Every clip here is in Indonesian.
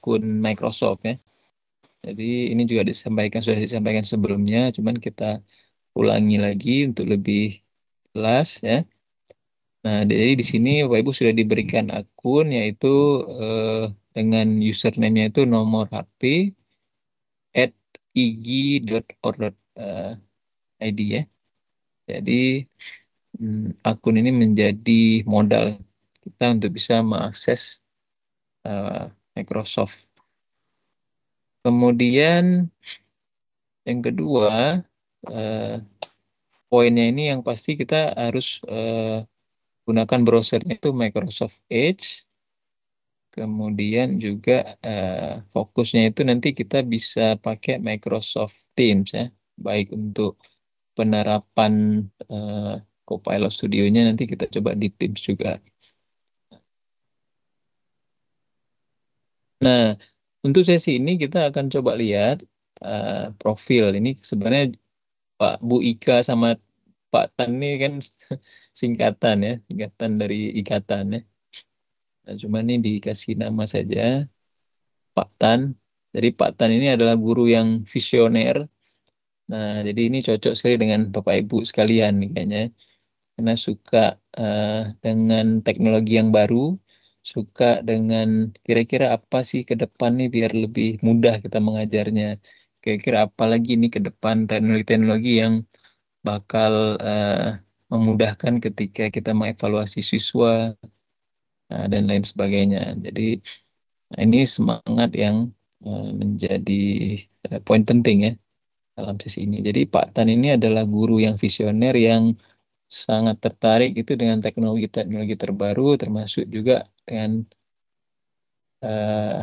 akun Microsoft ya. Jadi ini juga sudah disampaikan sebelumnya, cuman kita ulangi lagi untuk lebih jelas ya. Nah, jadi di sini Bapak Ibu sudah diberikan akun yaitu eh, dengan username-nya itu nomor HP @igi.or.id ya. Jadi akun ini menjadi modal kita untuk bisa mengakses Microsoft. Kemudian yang kedua, eh, poinnya ini yang pasti kita harus gunakan browsernya itu Microsoft Edge. Kemudian juga fokusnya itu nanti kita bisa pakai Microsoft Teams ya, baik untuk penerapan eh, Copilot Studio-nya nanti kita coba di Teams juga. Nah, untuk sesi ini kita akan coba lihat profil. Ini sebenarnya Pak Bu Ika sama Pak Tan ini kan singkatan ya, singkatan dari ikatan ya. Nah, cuma ini dikasih nama saja Pak Tan. Jadi Pak Tan ini adalah guru yang visioner. Nah, jadi ini cocok sekali dengan Bapak Ibu sekalian nih kayaknya. Karena suka eh, dengan teknologi yang baru, suka dengan kira-kira apa sih ke depan nih biar lebih mudah kita mengajarnya. Kira-kira apa lagi nih ke depan teknologi-teknologi yang bakal memudahkan ketika kita mengevaluasi siswa dan lain sebagainya. Jadi ini semangat yang menjadi poin penting ya dalam sesi ini. Jadi Pak Tan ini adalah guru yang visioner yang sangat tertarik itu dengan teknologi-teknologi terbaru, termasuk juga dengan eh,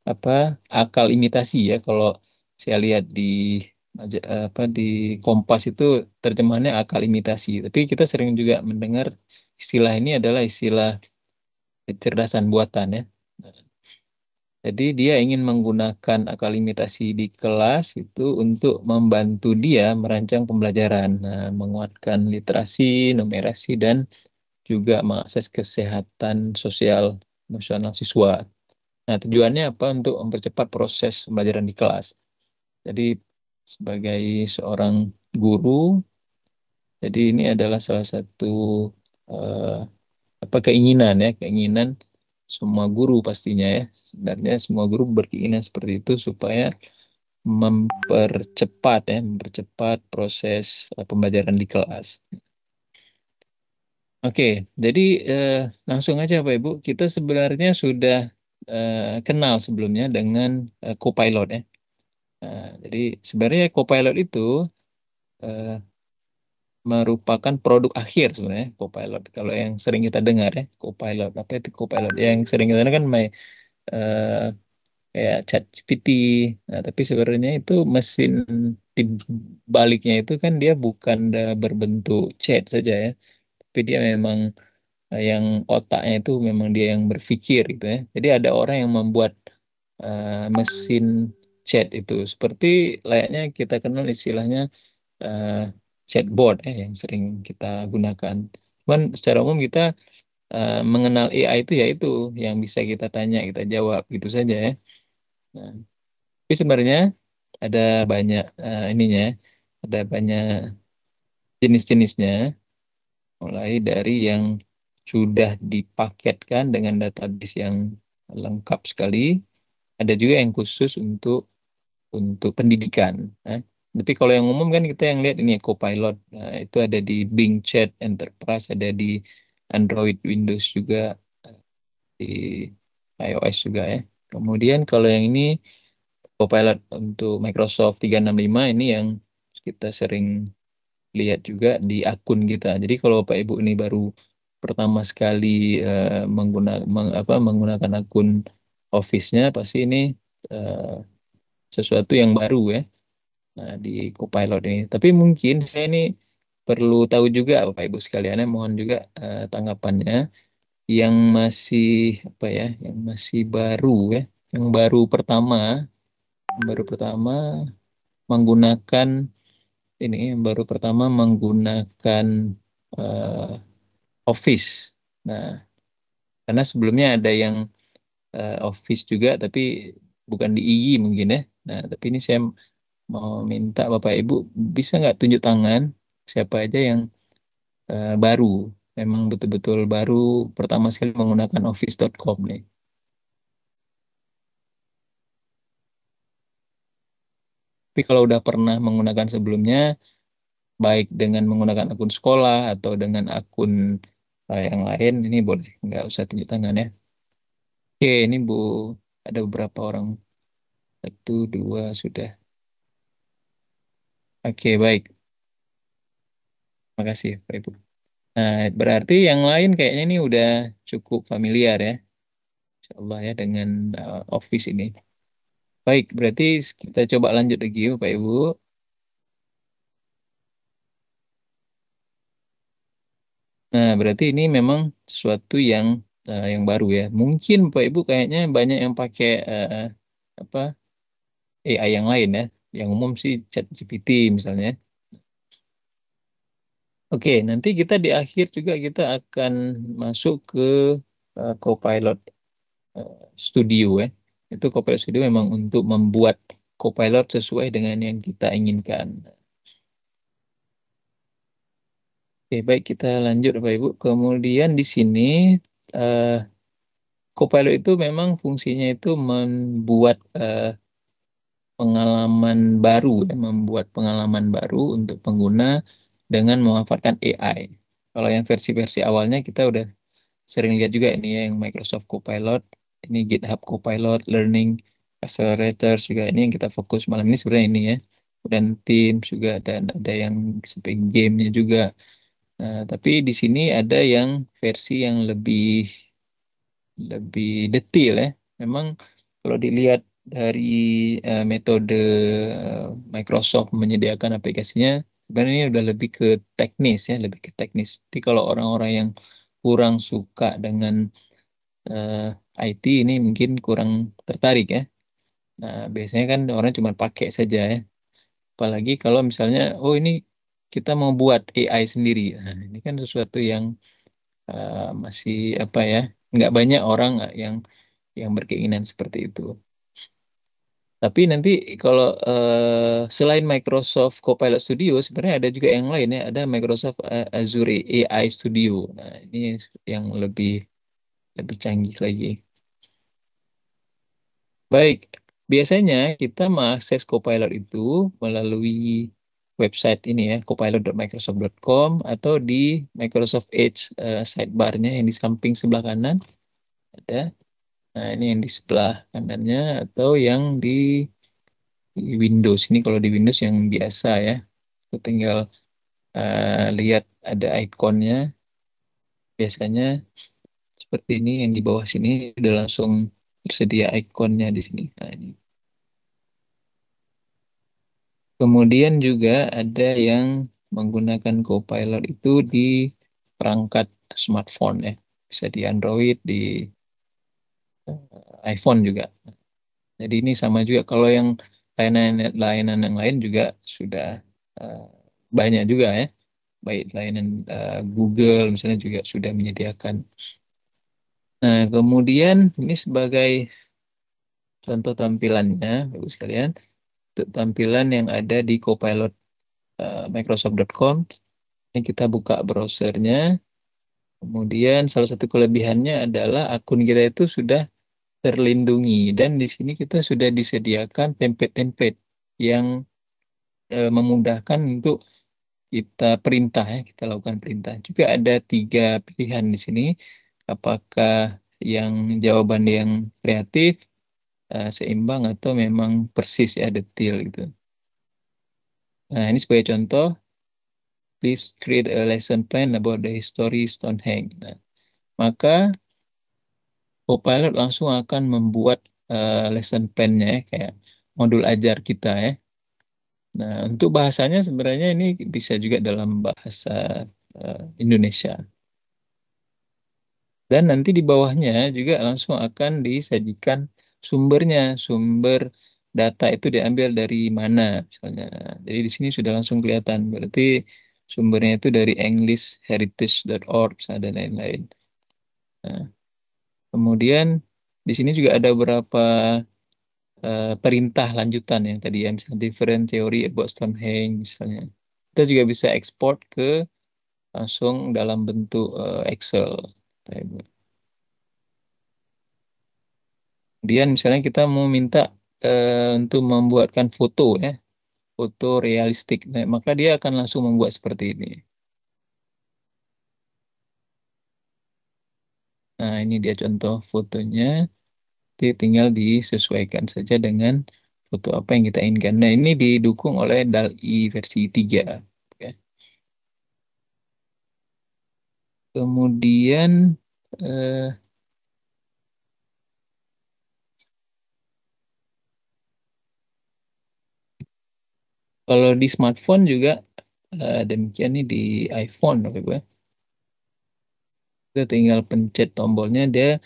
apa akal imitasi ya. Kalau saya lihat di di Kompas itu terjemahannya akal imitasi. Tapi kita sering juga mendengar istilah ini adalah istilah kecerdasan buatan ya. Jadi dia ingin menggunakan akal imitasi di kelas itu untuk membantu dia merancang pembelajaran, nah, menguatkan literasi, numerasi, dan juga mengakses kesehatan sosial emosional siswa. Nah, tujuannya apa? Untuk mempercepat proses pembelajaran di kelas. Jadi sebagai seorang guru, jadi ini adalah salah satu eh, keinginan ya, keinginan semua guru pastinya ya. Sebenarnya semua guru berkeinginan seperti itu supaya mempercepat proses pembelajaran di kelas. Oke, jadi langsung aja Pak Ibu, kita sebenarnya sudah kenal sebelumnya dengan Copilot ya. Jadi sebenarnya Copilot itu eh, merupakan produk akhir sebenarnya Copilot. Kalau yang sering kita dengar ya, Copilot apa itu Copilot? Yang sering kita dengar kan eh, kayak ChatGPT. Nah, tapi sebenarnya itu mesin di baliknya itu kan dia bukan berbentuk chat saja ya, tapi dia memang yang otaknya itu memang dia yang berpikir gitu ya. Jadi ada orang yang membuat mesin chat itu seperti layaknya kita kenal istilahnya eh, chatbot yang sering kita gunakan. Cuman secara umum kita mengenal AI itu yaitu yang bisa kita tanya, kita jawab gitu saja ya. Nah, tapi sebenarnya ada banyak ininya, ada banyak jenis-jenisnya, mulai dari yang sudah dipaketkan dengan database yang lengkap sekali, ada juga yang khusus untuk pendidikan. Nah, tapi kalau yang umum kan kita yang lihat ini ya, Copilot. Nah, itu ada di Bing Chat Enterprise, ada di Android, Windows juga, di iOS juga ya. Kemudian kalau yang ini Copilot untuk Microsoft 365 ini yang kita sering lihat juga di akun kita. Jadi kalau Bapak Ibu ini baru pertama sekali menggunakan akun Office-nya pasti ini eh, sesuatu yang baru ya. Nah, di Copilot ini. Tapi mungkin saya ini perlu tahu juga Bapak Ibu sekalian ya, mohon juga tanggapannya yang masih yang masih baru ya, yang baru pertama menggunakan yang baru pertama menggunakan eh, Office. Nah, karena sebelumnya ada yang Office juga, tapi bukan di IGI mungkin ya. Nah, tapi ini saya mau minta Bapak Ibu bisa nggak tunjuk tangan siapa aja yang baru, memang betul-betul baru pertama sekali menggunakan Office.com nih. Tapi kalau udah pernah menggunakan sebelumnya, baik dengan menggunakan akun sekolah atau dengan akun yang lain, ini boleh, nggak usah tunjuk tangan ya. Oke, ini Bu, ada beberapa orang. Satu, dua, sudah. Oke, baik. Makasih, Pak Ibu. Nah, berarti yang lain kayaknya ini udah cukup familiar ya, Insya Allah ya, dengan Office ini. Baik, berarti kita coba lanjut lagi, Pak Ibu. Nah, berarti ini memang sesuatu yang baru ya. Mungkin Pak Ibu kayaknya banyak yang pakai apa AI yang lain ya. Yang umum sih ChatGPT misalnya. Oke, nanti kita di akhir juga kita akan masuk ke Copilot eh, Studio ya. Itu Copilot Studio memang untuk membuat Copilot sesuai dengan yang kita inginkan. Oke, baik kita lanjut Bapak Ibu. Kemudian di sini eh, Copilot itu memang fungsinya itu membuat pengalaman baru, ya, membuat pengalaman baru untuk pengguna dengan memanfaatkan AI. Kalau yang versi-versi awalnya kita udah sering lihat juga ini ya, yang Microsoft Copilot, ini GitHub Copilot, Learning Accelerators juga ini yang kita fokus malam ini sebenarnya ini ya. Dan Teams juga dan ada yang seperti gamenya juga. Nah, tapi di sini ada yang versi yang lebih detail ya. Memang kalau dilihat dari metode Microsoft menyediakan aplikasinya, sebenarnya ini udah lebih ke teknis ya, lebih ke teknis. Jadi kalau orang-orang yang kurang suka dengan eh, IT ini mungkin kurang tertarik ya. Nah, biasanya kan orang cuma pakai saja ya. Apalagi kalau misalnya, oh ini kita mau buat AI sendiri. Nah, ini kan sesuatu yang masih apa ya, nggak banyak orang yang berkeinginan seperti itu. Tapi nanti kalau selain Microsoft Copilot Studio, sebenarnya ada juga yang lain ya. Ada Microsoft Azure AI Studio. Nah, ini yang lebih lebih canggih lagi. Baik, biasanya kita mengakses Copilot itu melalui website ini ya, copilot.microsoft.com atau di Microsoft Edge sidebar-nya yang di samping sebelah kanan ada. Nah, ini yang di sebelah kanannya atau yang di Windows. Ini kalau di Windows yang biasa ya. Kita tinggal lihat ada ikonnya. Biasanya seperti ini yang di bawah sini udah langsung tersedia ikonnya di sini. Nah, ini. Kemudian juga ada yang menggunakan Copilot itu di perangkat smartphone ya. Bisa di Android, di iPhone juga. Jadi ini sama juga kalau yang layanan yang lain juga sudah eh, banyak juga ya. Baik layanan Google misalnya juga sudah menyediakan. Nah, kemudian ini sebagai contoh tampilannya, Bapak sekalian, untuk tampilan yang ada di Copilot Microsoft.com, ini kita buka browsernya. Kemudian salah satu kelebihannya adalah akun kita itu sudah terlindungi dan di sini kita sudah disediakan template-template yang memudahkan untuk kita perintah ya, kita lakukan perintah. Juga ada tiga pilihan di sini, apakah yang jawaban yang kreatif, seimbang atau memang persis ya detail gitu. Nah ini sebagai contoh, please create a lesson plan about the history Stonehenge. Nah, maka Copilot langsung akan membuat lesson plan-nya ya, kayak modul ajar kita ya. Nah untuk bahasanya sebenarnya ini bisa juga dalam bahasa Indonesia. Dan nanti di bawahnya juga langsung akan disajikan sumbernya, sumber data itu diambil dari mana misalnya. Jadi di sini sudah langsung kelihatan, berarti sumbernya itu dari EnglishHeritage.org dan lain-lain. Nah, kemudian di sini juga ada beberapa perintah lanjutan yang tadi ya, misalnya different theory about Stonehenge misalnya. Kita juga bisa ekspor ke langsung dalam bentuk Excel. Kemudian misalnya kita mau minta untuk membuatkan foto ya, foto realistik. Nah, maka dia akan langsung membuat seperti ini. Nah, ini dia contoh fotonya. Jadi tinggal disesuaikan saja dengan foto apa yang kita inginkan. Nah, ini didukung oleh DALL-E versi 3. Ya. Kemudian eh, kalau di smartphone juga demikian nih di iPhone, Bapak Ibu, ya. Kita tinggal pencet tombolnya, dia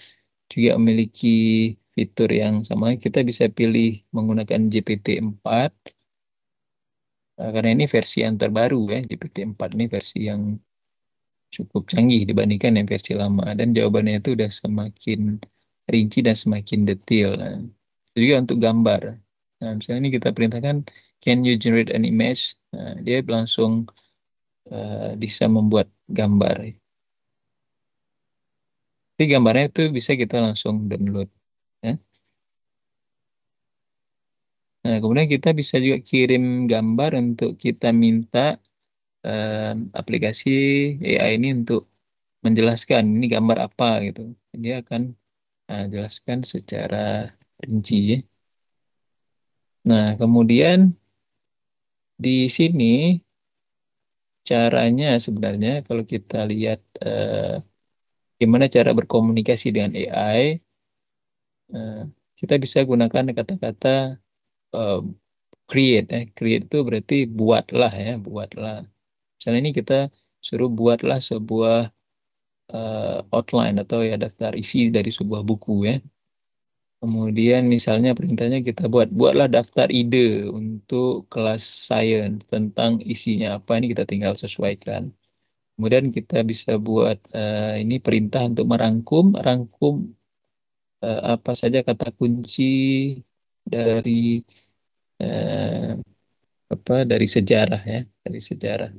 juga memiliki fitur yang sama. Kita bisa pilih menggunakan GPT-4 karena ini versi yang terbaru ya. GPT-4 ini versi yang cukup canggih dibandingkan yang versi lama, dan jawabannya itu udah semakin rinci dan semakin detail. Nah, itu juga untuk gambar. Nah, misalnya ini kita perintahkan can you generate an image? Nah, dia langsung bisa membuat gambar. Jadi gambarnya itu bisa kita langsung download. Ya. Nah, kemudian kita bisa juga kirim gambar untuk kita minta aplikasi AI ini untuk menjelaskan ini gambar apa gitu. Dia akan jelaskan secara rinci, ya. Nah, kemudian di sini caranya sebenarnya kalau kita lihat gimana cara berkomunikasi dengan AI, eh, kita bisa gunakan kata-kata eh, create. Create itu berarti buatlah ya, buatlah. Misalnya ini kita suruh buatlah sebuah outline atau ya daftar isi dari sebuah buku ya. Kemudian misalnya perintahnya kita buatlah daftar ide untuk kelas sains tentang isinya apa, ini kita tinggal sesuaikan. Kemudian kita bisa buat ini perintah untuk rangkum apa saja kata kunci dari eh, dari sejarah ya, dari sejarah.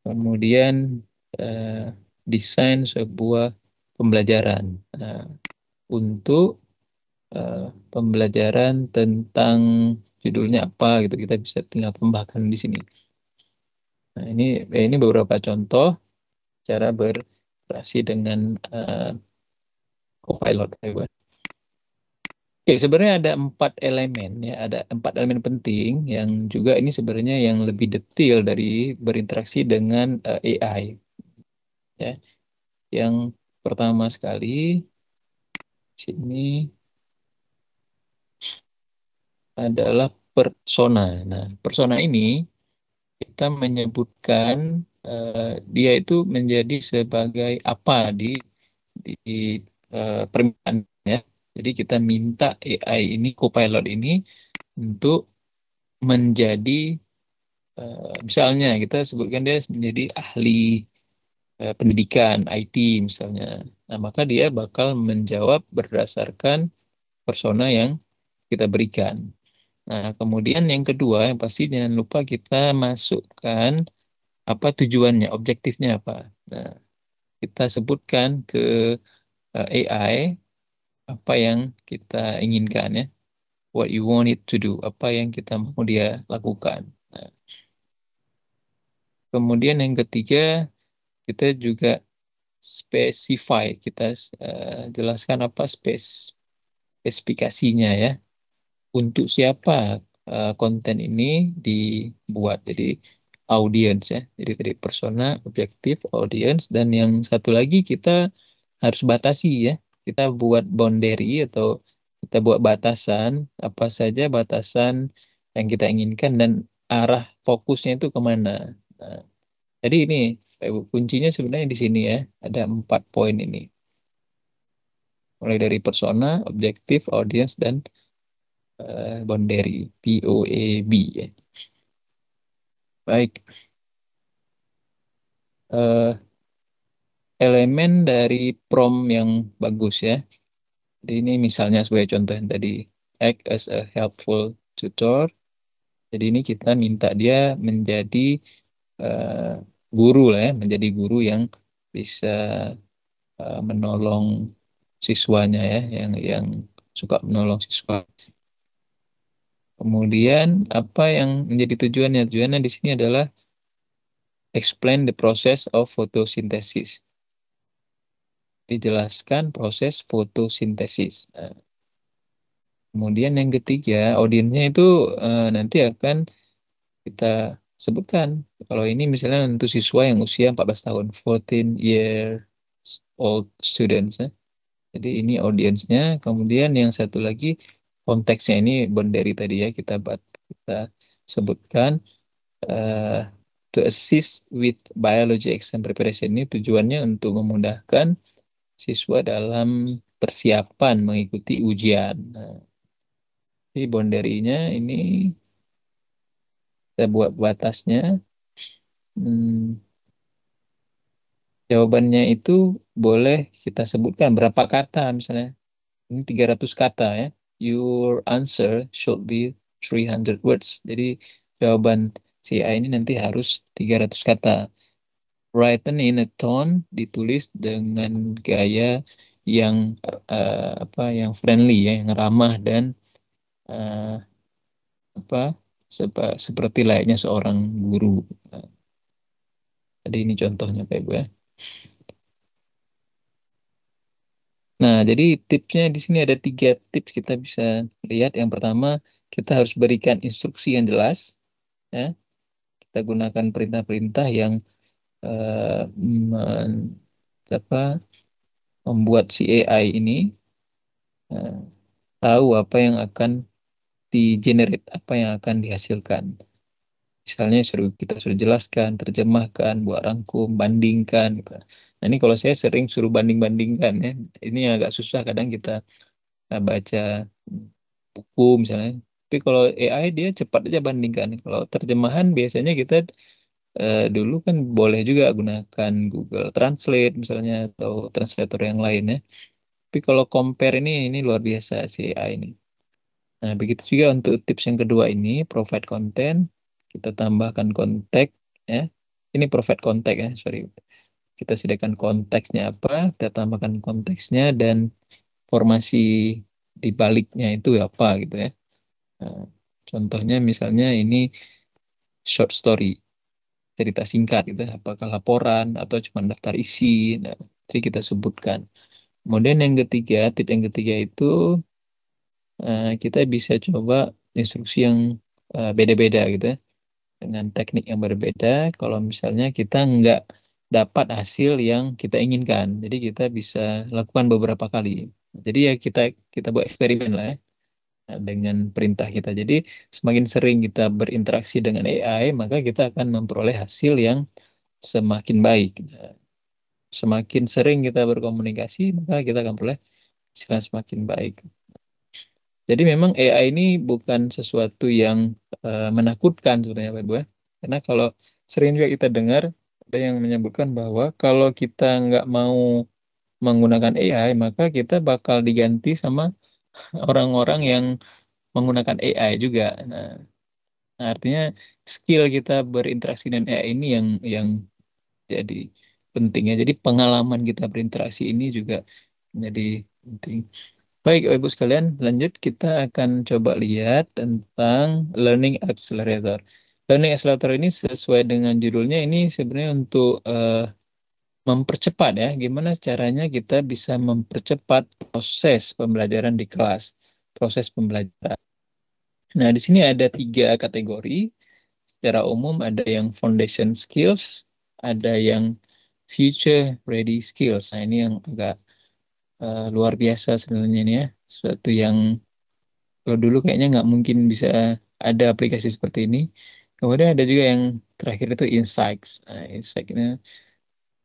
Kemudian eh, desain sebuah pembelajaran Nah, untuk eh, pembelajaran tentang judulnya apa gitu, kita bisa tinggal tambahkan di sini. Nah, ini beberapa contoh cara berinteraksi dengan Copilot. Oke, sebenarnya ada 4 elemen ya, ada 4 elemen penting yang juga ini sebenarnya yang lebih detail dari berinteraksi dengan AI ya. Yang pertama sekali sini adalah persona. Nah, persona ini kita menyebutkan dia itu menjadi sebagai apa di permintaan ya. Jadi kita minta AI ini, Copilot ini untuk menjadi misalnya kita sebutkan dia menjadi ahli pendidikan IT misalnya. Nah, maka dia bakal menjawab berdasarkan persona yang kita berikan. Nah, kemudian yang kedua, yang pasti jangan lupa kita masukkan apa tujuannya, objektifnya apa. Nah, kita sebutkan ke AI apa yang kita inginkan ya, what you want it to do, apa yang kita mau dia lakukan. Nah, kemudian yang ketiga, kita juga specify, kita jelaskan apa spesifikasinya ya, untuk siapa konten ini dibuat. Jadi audience ya, jadi tadi persona, objektif, audience, dan yang satu lagi kita harus batasi ya, kita buat boundary atau kita buat batasan, apa saja batasan yang kita inginkan dan arah fokusnya itu kemana. Nah, jadi ini kuncinya sebenarnya di sini ya, ada 4 poin ini. Mulai dari persona, objektif, audience, dan boundary, POAB ya. Baik, eh, elemen dari prompt yang bagus ya. Jadi ini misalnya sebagai contoh yang tadi. act as a helpful tutor. Jadi ini kita minta dia menjadi eh, guru lah ya, menjadi guru yang bisa menolong siswanya ya, yang suka menolong siswa. Kemudian apa yang menjadi tujuannya? Tujuannya di sini adalah explain the process of photosynthesis. Dijelaskan proses fotosintesis. Nah, kemudian yang ketiga, audiensnya itu nanti akan kita sebutkan. Kalau ini misalnya untuk siswa yang usia 14 tahun, 14 year old students. Ya. Jadi ini audiensnya. Kemudian yang satu lagi konteksnya ini boundary tadi ya kita sebutkan eh, to assist with biology exam preparation ini tujuannya untuk memudahkan siswa dalam persiapan mengikuti ujian. Nah, jadi boundary-nya ini kita buat batasnya. Hmm, jawabannya itu boleh kita sebutkan berapa kata misalnya. Ini 300 kata ya. Your answer should be 300 words. Jadi jawaban si A ini nanti harus 300 kata. Written in a tone, ditulis dengan gaya yang yang friendly ya, yang ramah dan eh, apa seperti layaknya seorang guru. Nah, jadi ini contohnya Pak Ibu ya. Nah, jadi tipsnya di sini ada 3 tips kita bisa lihat. Yang pertama, kita harus berikan instruksi yang jelas. Ya. Kita gunakan perintah-perintah yang eh, men- apa, membuat si AI ini eh, tahu apa yang akan di-generate, apa yang akan dihasilkan. Misalnya kita sudah jelaskan, terjemahkan, buat rangkum, bandingkan. Gitu. Nah, ini kalau saya sering suruh banding-bandingkan ya. Ini agak susah kadang kita baca buku misalnya. Tapi kalau AI dia cepat aja bandingkan. Kalau terjemahan biasanya kita dulu kan boleh juga gunakan Google Translate misalnya atau translator yang lain ya. Tapi kalau compare ini luar biasa si AI ini. Nah, begitu juga untuk tips yang kedua ini, provide content, kita tambahkan konteks ya. Ini provide konteks ya, sorry. Kita sediakan konteksnya apa, kita tambahkan konteksnya dan formasi di baliknya itu apa gitu ya. Nah, contohnya misalnya ini short story, cerita singkat gitu, apakah laporan atau cuma daftar isi. Nah, jadi kita sebutkan. Kemudian yang ketiga, tips yang ketiga itu kita bisa coba instruksi yang beda-beda gitu ya, dengan teknik yang berbeda. Kalau misalnya kita nggak dapat hasil yang kita inginkan, jadi kita bisa lakukan beberapa kali. Jadi ya kita buat eksperimen lah ya dengan perintah kita. Jadi semakin sering kita berinteraksi dengan AI, maka kita akan memperoleh hasil yang semakin baik. Semakin sering kita berkomunikasi, maka kita akan peroleh hasil yang semakin baik. Jadi memang AI ini bukan sesuatu yang menakutkan sebenarnya Pak Ibu ya. Karena kalau sering juga kita dengar ada yang menyebutkan bahwa kalau kita nggak mau menggunakan AI, maka kita bakal diganti sama orang-orang yang menggunakan AI juga. Nah, artinya skill kita berinteraksi dengan AI ini yang jadi penting ya. Jadi pengalaman kita berinteraksi ini juga menjadi penting. Baik, Bapak Ibu sekalian, lanjut kita akan coba lihat tentang Learning Accelerator. Learning Accelerator ini sesuai dengan judulnya ini sebenarnya untuk mempercepat ya, gimana caranya kita bisa mempercepat proses pembelajaran di kelas, proses pembelajaran. Nah, di sini ada 3 kategori. Secara umum ada yang foundation skills, ada yang future ready skills. Nah, ini yang agak luar biasa sebenarnya ini ya. Suatu yang kalau dulu kayaknya nggak mungkin bisa ada aplikasi seperti ini. Kemudian ada juga yang terakhir itu insights. Nah, insight ini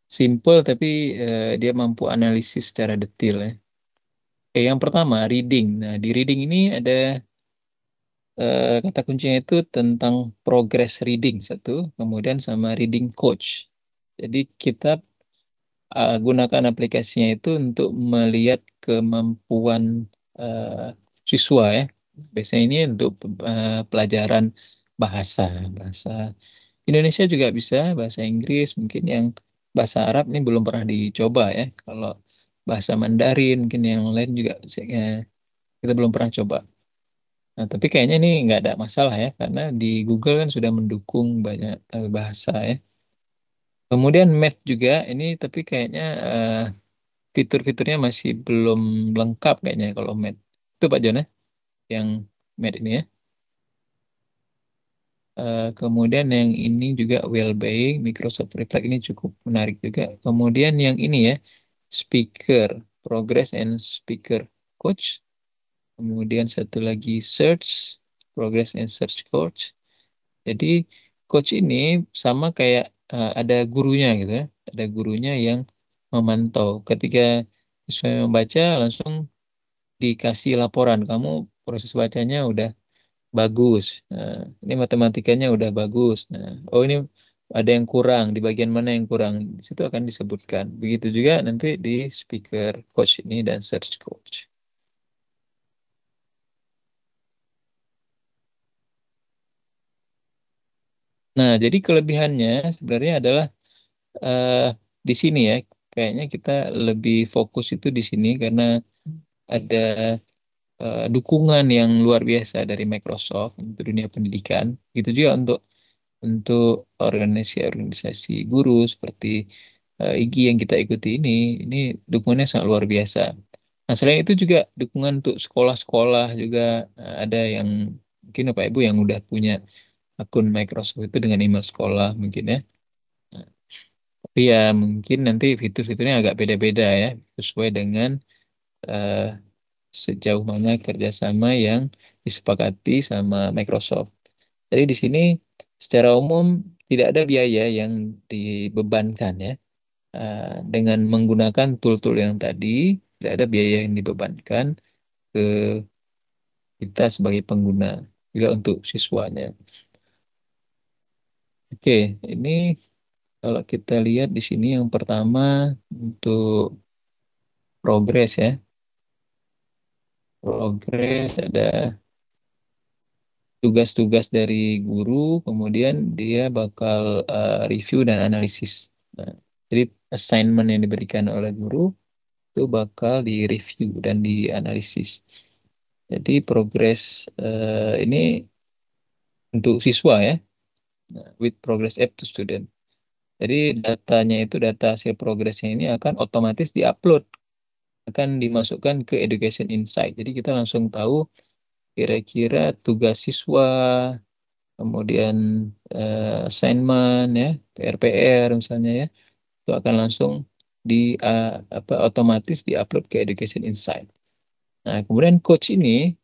simple tapi dia mampu analisis secara detail ya. Oke, yang pertama reading. Nah, di reading ini ada kata kuncinya itu tentang progress reading satu, kemudian sama reading coach. Jadi kita gunakan aplikasinya itu untuk melihat kemampuan siswa ya. Biasanya ini untuk pelajaran bahasa, bahasa Indonesia juga bisa, bahasa Inggris, mungkin yang bahasa Arab ini belum pernah dicoba ya. Kalau bahasa Mandarin, mungkin yang lain juga kita belum pernah coba. Nah, tapi kayaknya ini nggak ada masalah ya, karena di Google kan sudah mendukung banyak bahasa ya. Kemudian Math juga ini, tapi kayaknya fitur-fiturnya masih belum lengkap kayaknya kalau Math. Itu Pak Jon ya, yang Math ini ya. Kemudian yang ini juga well-being, Microsoft Reflect ini cukup menarik juga. Kemudian yang ini ya, speaker, progress and speaker coach. Kemudian satu lagi search, progress and search coach. Jadi coach ini sama kayak ada gurunya gitu ya. Ada gurunya yang memantau. Ketika siswa membaca langsung dikasih laporan, kamu proses bacanya udah bagus. Nah, ini matematikanya udah bagus. Nah, oh ini ada yang kurang, di bagian mana yang kurang, di situ akan disebutkan. Begitu juga nanti di speaker coach ini dan search coach. Nah, jadi kelebihannya sebenarnya adalah eh, di sini ya, kayaknya kita lebih fokus itu di sini karena ada dukungan yang luar biasa dari Microsoft untuk dunia pendidikan. Gitu juga untuk organisasi-organisasi guru seperti IGI yang kita ikuti ini dukungannya sangat luar biasa. Nah, selain itu juga dukungan untuk sekolah-sekolah juga ada yang mungkin Bapak Ibu yang udah punya akun Microsoft itu dengan email sekolah mungkin ya. Nah, tapi ya mungkin nanti fitur-fiturnya agak beda-beda ya, sesuai dengan eh, sejauh mana kerjasama yang disepakati sama Microsoft. Jadi di sini secara umum tidak ada biaya yang dibebankan ya. Dengan menggunakan tool-tool yang tadi, tidak ada biaya yang dibebankan ke kita sebagai pengguna, juga untuk siswanya. Oke, ini kalau kita lihat di sini yang pertama untuk progres ya. Progres ada tugas-tugas dari guru, kemudian dia bakal review dan analisis. Nah, jadi assignment yang diberikan oleh guru itu bakal di-review dan dianalisis. Jadi progres ini untuk siswa ya, with progress app to student. Jadi datanya itu data hasil progresnya ini akan otomatis diupload, akan dimasukkan ke Education Insight. Jadi kita langsung tahu kira-kira tugas siswa, kemudian assignment ya, PR-PR misalnya ya, itu akan langsung di otomatis diupload ke Education Insight. Nah, kemudian coach ini,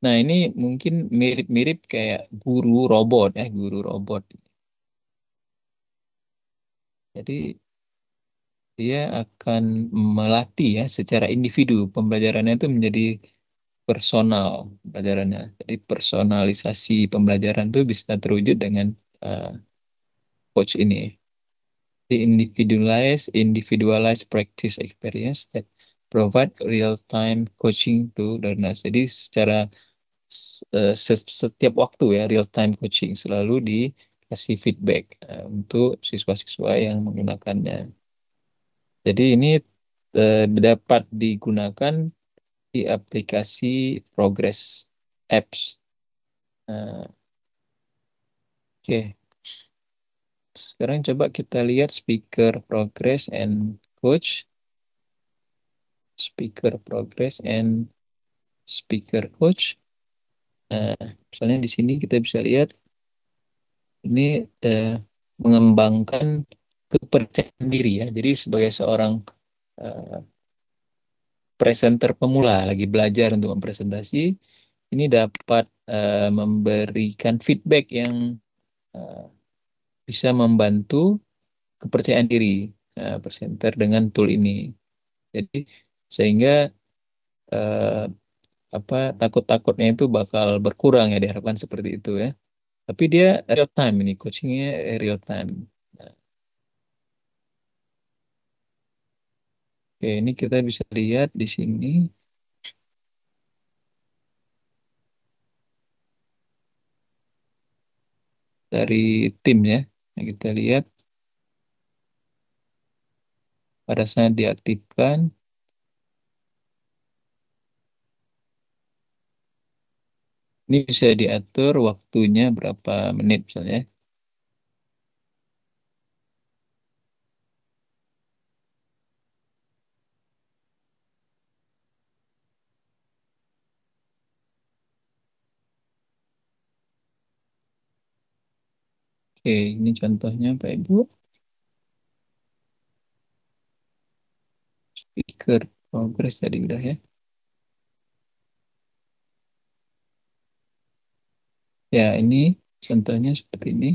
nah ini mungkin mirip-mirip kayak guru robot ya, guru robot. Jadi dia akan melatih ya secara individu, pembelajarannya itu menjadi personal pembelajarannya. Jadi personalisasi pembelajaran itu bisa terwujud dengan uh, coach ini. The individualized practice experience that provide real-time coaching to learners. Jadi secara setiap waktu ya real-time coaching selalu dikasih feedback untuk siswa-siswa yang menggunakannya. Jadi ini dapat digunakan di aplikasi Progress Apps. Nah, oke, sekarang coba kita lihat speaker progress and coach, speaker progress and speaker coach. Nah, misalnya di sini kita bisa lihat ini eh, mengembangkan kepercayaan diri ya. Jadi sebagai seorang eh, presenter pemula lagi belajar untuk mempresentasi, ini dapat memberikan feedback yang eh, bisa membantu kepercayaan diri presenter dengan tool ini. Jadi sehingga eh, apa takut-takutnya itu bakal berkurang ya diharapkan seperti itu ya. Tapi dia real time ini coachingnya real time. Nah, oke, ini kita bisa lihat di sini. dari tim ya. Nah, kita lihat pada saat diaktifkan, ini bisa diatur waktunya berapa menit misalnya. Oke, ini contohnya Pak Ibu. Speaker progress tadi udah ya. Ya, ini contohnya seperti ini.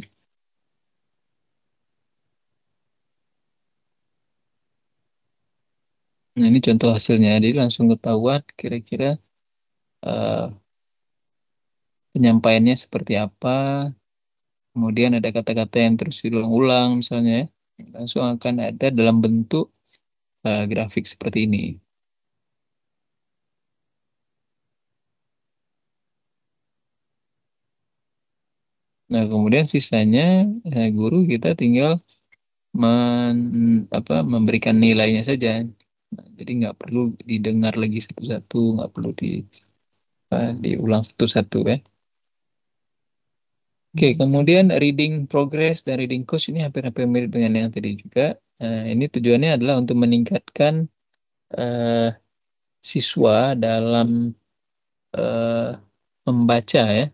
Nah, ini contoh hasilnya. Jadi langsung ketahuan kira-kira eh, penyampaiannya seperti apa. Kemudian ada kata-kata yang terus diulang-ulang misalnya ya. Langsung akan ada dalam bentuk grafik seperti ini. Nah, kemudian sisanya guru kita tinggal memberikan nilainya saja. Nah, jadi nggak perlu didengar lagi satu-satu, nggak perlu diulang satu-satu ya. Oke, kemudian reading progress dan reading coach ini hampir-hampir mirip dengan yang tadi juga. Ini tujuannya adalah untuk meningkatkan eh, siswa dalam eh, membaca ya,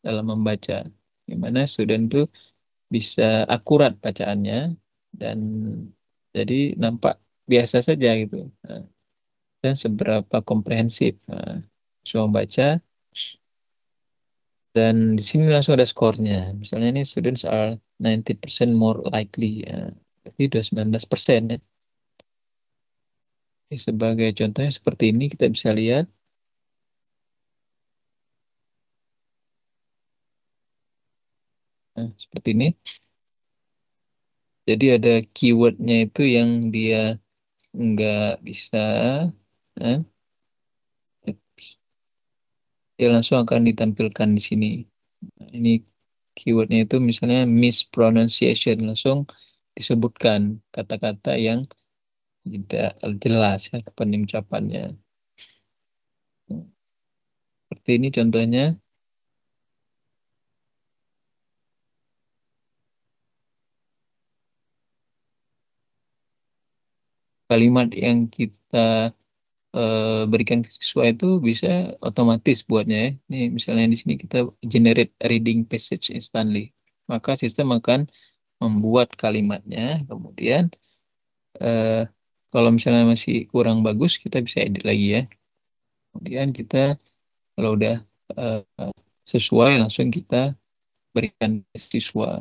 dalam membaca. Gimana student itu bisa akurat bacaannya dan jadi nampak biasa saja gitu. Nah, dan seberapa komprehensif. Nah, so membaca dan di sini langsung ada skornya. Misalnya ini students are 90% more likely. Ya. Berarti udah 19% ya. Jadi sebagai contohnya seperti ini kita bisa lihat seperti ini. Jadi ada keywordnya itu yang dia nggak bisa, eh, dia langsung akan ditampilkan di sini. Nah, ini keywordnya itu misalnya mispronunciation, langsung disebutkan kata-kata yang tidak jelas ya pengucapannya. Seperti ini contohnya. Kalimat yang kita berikan ke siswa itu bisa otomatis buatnya ya. Ini misalnya di sini kita generate reading passage instantly. Maka sistem akan membuat kalimatnya, kemudian eh, kalau misalnya masih kurang bagus kita bisa edit lagi ya. Kemudian kita kalau udah eh, sesuai langsung kita berikan ke siswa.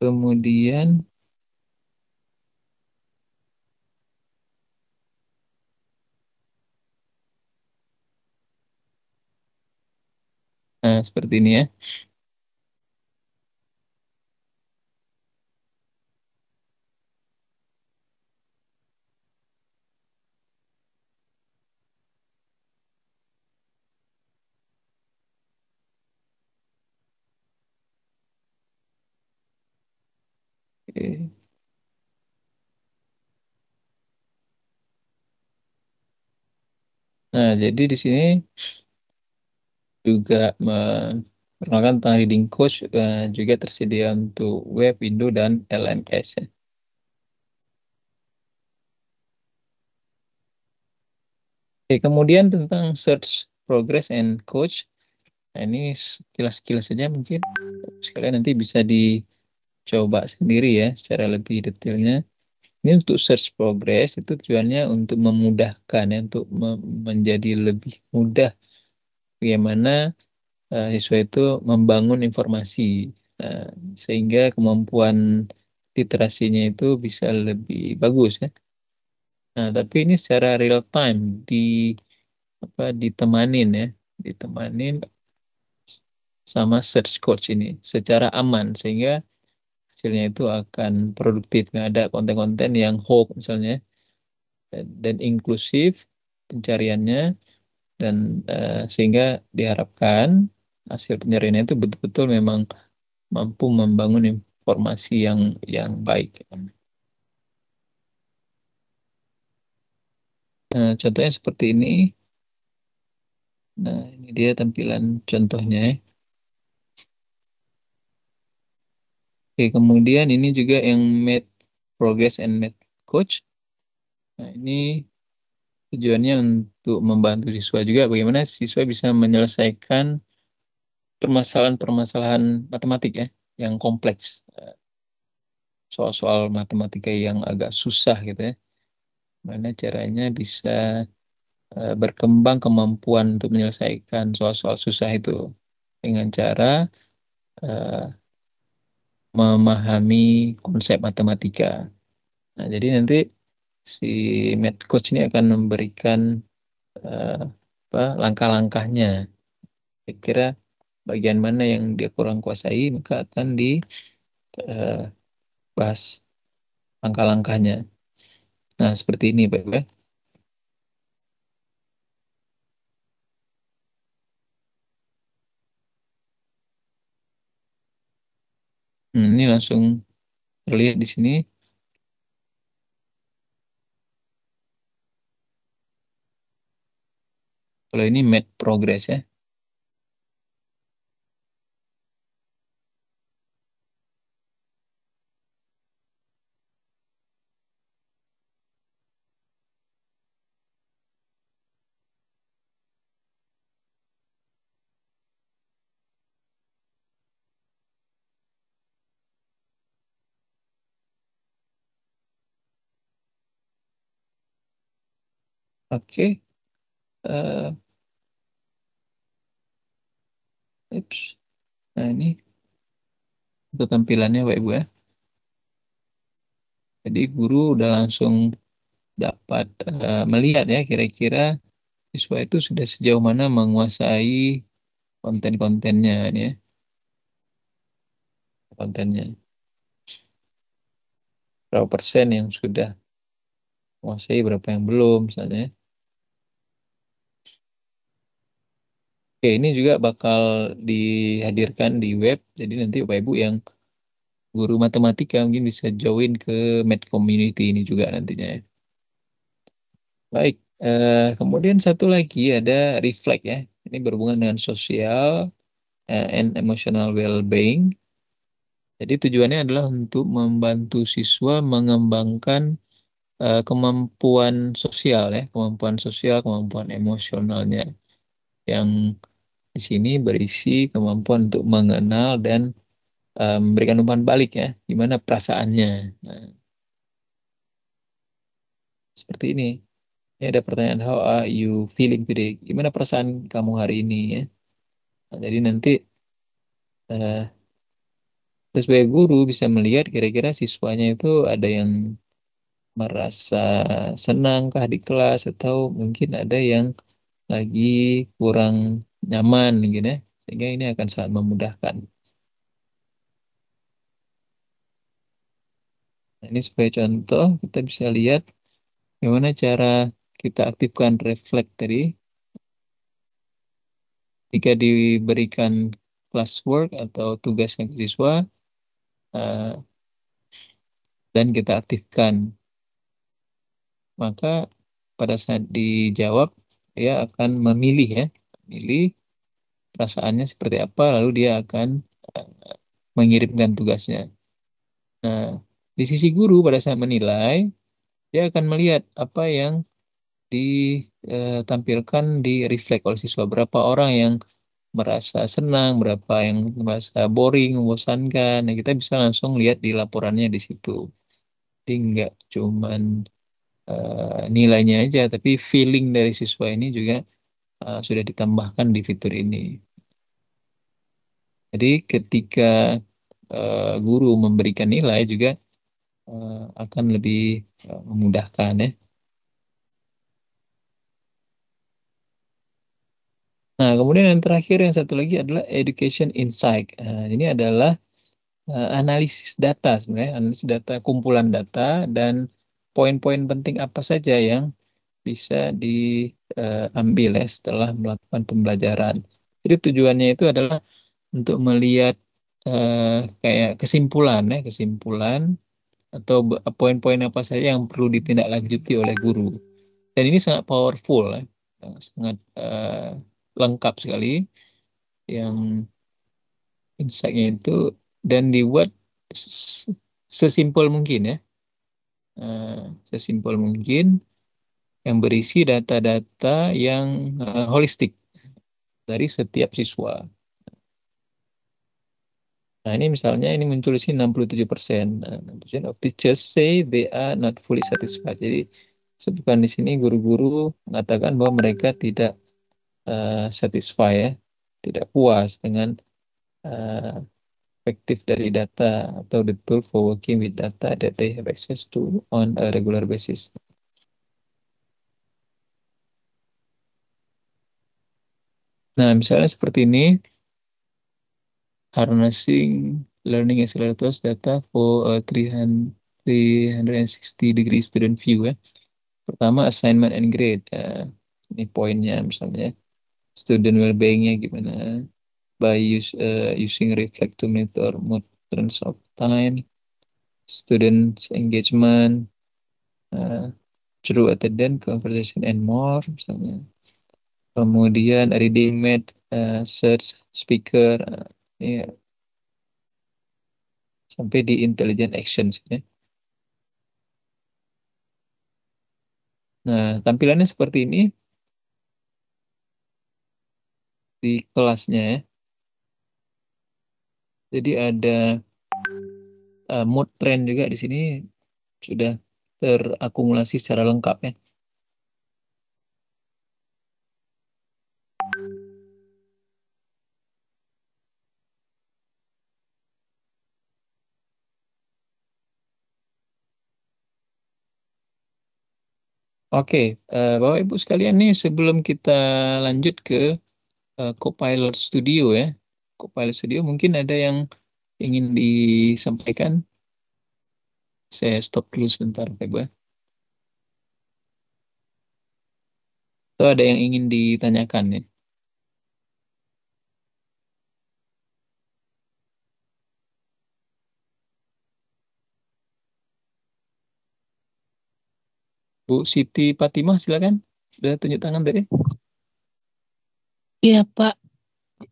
Kemudian seperti ini ya. Oke. Nah, jadi di sini juga perkenalkan tentang reading coach juga tersedia untuk web, Windows, dan LMS ya. Oke, kemudian tentang search progress and coach. Nah, ini sekilas-sekilas saja mungkin. Sekalian nanti bisa dicoba sendiri ya secara lebih detailnya. Ini untuk search progress itu tujuannya untuk memudahkan ya, untuk menjadi lebih mudah bagaimana siswa itu membangun informasi. Nah, sehingga kemampuan literasinya itu bisa lebih bagus ya. Nah, tapi ini secara real time ditemanin ya, ditemanin sama search coach ini secara aman sehingga hasilnya itu akan produktif. Nggak ada konten-konten yang hoax misalnya dan inklusif pencariannya dan sehingga diharapkan hasil penyarinnya itu betul-betul memang mampu membangun informasi yang baik. Nah, contohnya seperti ini. Nah, ini dia tampilan contohnya, ya. Oke, kemudian ini juga yang Made Progress and Made Coach. Nah, ini tujuannya untuk membantu siswa juga bagaimana siswa bisa menyelesaikan permasalahan-permasalahan matematik ya, yang kompleks. Soal-soal matematika yang agak susah gitu ya. Mana caranya bisa berkembang kemampuan untuk menyelesaikan soal-soal susah itu dengan cara eh, memahami konsep matematika. Nah, jadi nanti si math coach ini akan memberikan eh, langkah-langkahnya. Kira-kira bagian mana yang dia kurang kuasai, maka akan dibahas langkah-langkahnya. Nah, seperti ini, Pak. Ya. Ini langsung terlihat di sini. Kalau ini math progress ya. Oke. eh, Ups. Nah, ini untuk tampilannya, Pak Ibu ya. Jadi guru udah langsung dapat melihat ya kira-kira siswa itu sudah sejauh mana menguasai konten-kontennya ini ya, kontennya. Berapa persen yang sudah menguasai, berapa yang belum misalnya. Oke, ini juga bakal dihadirkan di web. Jadi nanti Bapak Ibu yang guru matematika mungkin bisa join ke Math Community ini juga nantinya ya. Baik, kemudian satu lagi ada reflect ya. Ini berhubungan dengan sosial and emotional well-being. Jadi tujuannya adalah untuk membantu siswa mengembangkan kemampuan sosial ya, kemampuan sosial, kemampuan emosionalnya yang di sini berisi kemampuan untuk mengenal dan memberikan umpan balik ya, gimana perasaannya. Nah, seperti ini. Ini ada pertanyaan, how are you feeling today? Gimana perasaan kamu hari ini ya? Nah, jadi nanti eh, sebagai guru bisa melihat kira-kira siswanya itu ada yang merasa senangkah di kelas atau mungkin ada yang lagi kurang nyaman gitu ya. Sehingga ini akan sangat memudahkan. Nah, ini sebagai contoh kita bisa lihat bagaimana cara kita aktifkan refleks tadi jika diberikan classwork atau tugasnya ke siswa eh, dan kita aktifkan, maka pada saat dijawab dia akan memilih ya, memilih perasaannya seperti apa, lalu dia akan eh, mengirimkan tugasnya. Nah, di sisi guru pada saat menilai, dia akan melihat apa yang ditampilkan di refleks oleh siswa. Berapa orang yang merasa senang, berapa yang merasa boring, membosankan. Nah, kita bisa langsung lihat di laporannya di situ. Jadi nggak cuman nilainya aja, tapi feeling dari siswa ini juga sudah ditambahkan di fitur ini. Jadi ketika guru memberikan nilai juga akan lebih memudahkan ya. Nah, kemudian yang terakhir yang satu lagi adalah education insight. Ini adalah analisis data sebenarnya, analisis data, kumpulan data dan poin-poin penting apa saja yang bisa ambil ya setelah melakukan pembelajaran. Jadi tujuannya itu adalah untuk melihat kayak kesimpulan ya, kesimpulan atau poin-poin apa saja yang perlu ditindaklanjuti oleh guru. Dan ini sangat powerful ya, sangat lengkap sekali yang insight-nya itu dan dibuat sesimpel mungkin ya, sesimpel mungkin yang berisi data-data yang holistik dari setiap siswa. Nah, ini misalnya ini muncul di sini 67%. Nah, 60% of teachers say they are not fully satisfied. Jadi, sebutkan di sini guru-guru mengatakan bahwa mereka tidak satisfied ya, tidak puas dengan uh, efektif dari data atau the tool for working with data that they have access to on a regular basis. Nah, misalnya seperti ini, harnessing learning accelerators data for a 360 degree student view ya. Pertama, assignment and grade. Ini poinnya misalnya, student well-being-nya gimana, by using reflectometer, monitoring of time, students engagement, uh, true attendance, conversation, and more misalnya. Kemudian reading math, search, speaker, ya, sampai di intelligent actions ya. Nah, tampilannya seperti ini di kelasnya ya. Jadi ada mood trend juga di sini sudah terakumulasi secara lengkap ya. Oke, Bapak Ibu sekalian nih sebelum kita lanjut ke Copilot Studio ya. Copilot Studio mungkin ada yang ingin disampaikan. Saya stop dulu sebentar, Pak Ibu, ya. Atau ada yang ingin ditanyakan ya. Bu Siti Fatimah silakan. Sudah tunjuk tangan tadi. Iya Pak,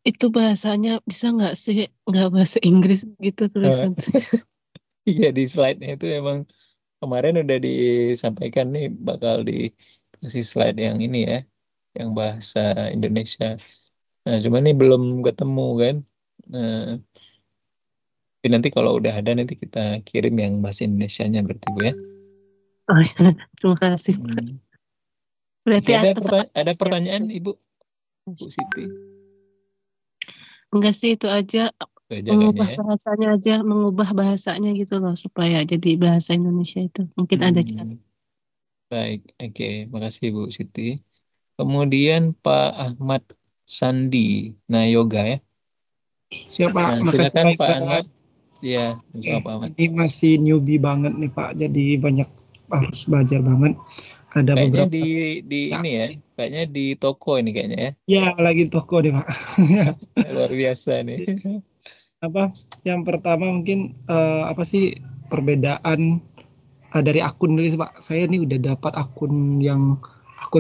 itu bahasanya bisa nggak sih nggak bahasa Inggris gitu tulisan? Iya di slide-nya itu emang kemarin udah disampaikan nih bakal dikasih slide yang ini ya, yang bahasa Indonesia. Nah, cuman ini belum ketemu kan. Nah, tapi nanti kalau udah ada nanti kita kirim yang bahasa Indonesianya berarti Bu ya. Oh, terima kasih Pak. Hmm. Berarti Oke, tetap ada ya. pertanyaan Ibu Bu Siti? Enggak sih itu aja Aja kayaknya ya. mengubah bahasanya gitu loh supaya jadi bahasa Indonesia itu. Mungkin ada cara. Hmm. Baik, oke, makasih Bu Siti. Kemudian Pak Ahmad Sandi Nayoga ya. Siapa? Nah, Makasih silakan Pak Pak Iqbal. Ahmad. Ya, Oke, Pak Ahmad. ini masih newbie banget nih Pak, jadi banyak harus belajar banget. Ada Kayaknya beberapa di ya, ini ya, kayaknya di toko ini kayaknya ya. ya lagi toko deh Pak. Luar biasa nih. Apa? Yang pertama mungkin apa sih perbedaan dari akun dulu sih, Pak. Saya nih udah dapat akun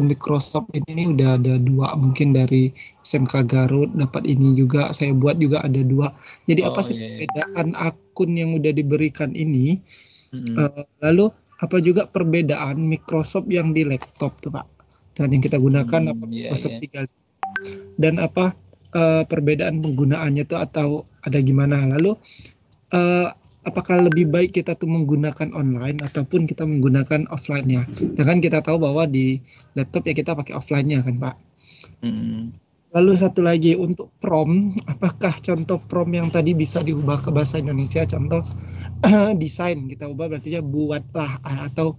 Microsoft ini nih udah ada dua, mungkin dari SMK Garut dapat ini juga saya buat juga ada dua. Jadi apa Oh sih iya, iya. perbedaan akun yang udah diberikan ini? Mm-mm. Lalu apa juga perbedaan Microsoft yang di laptop tuh Pak? Dan yang kita gunakan apa Iya, Microsoft iya. 3 dan apa perbedaan penggunaannya tuh atau ada gimana? Lalu eh, apakah lebih baik kita tuh menggunakan online ataupun kita menggunakan offline-nya? Ya kan kita tahu bahwa di laptop ya kita pakai offline-nya kan Pak. Mm-mm. Lalu satu lagi untuk prompt, apakah contoh prompt yang tadi bisa diubah ke bahasa Indonesia? Contoh desain kita ubah berarti ya buatlah atau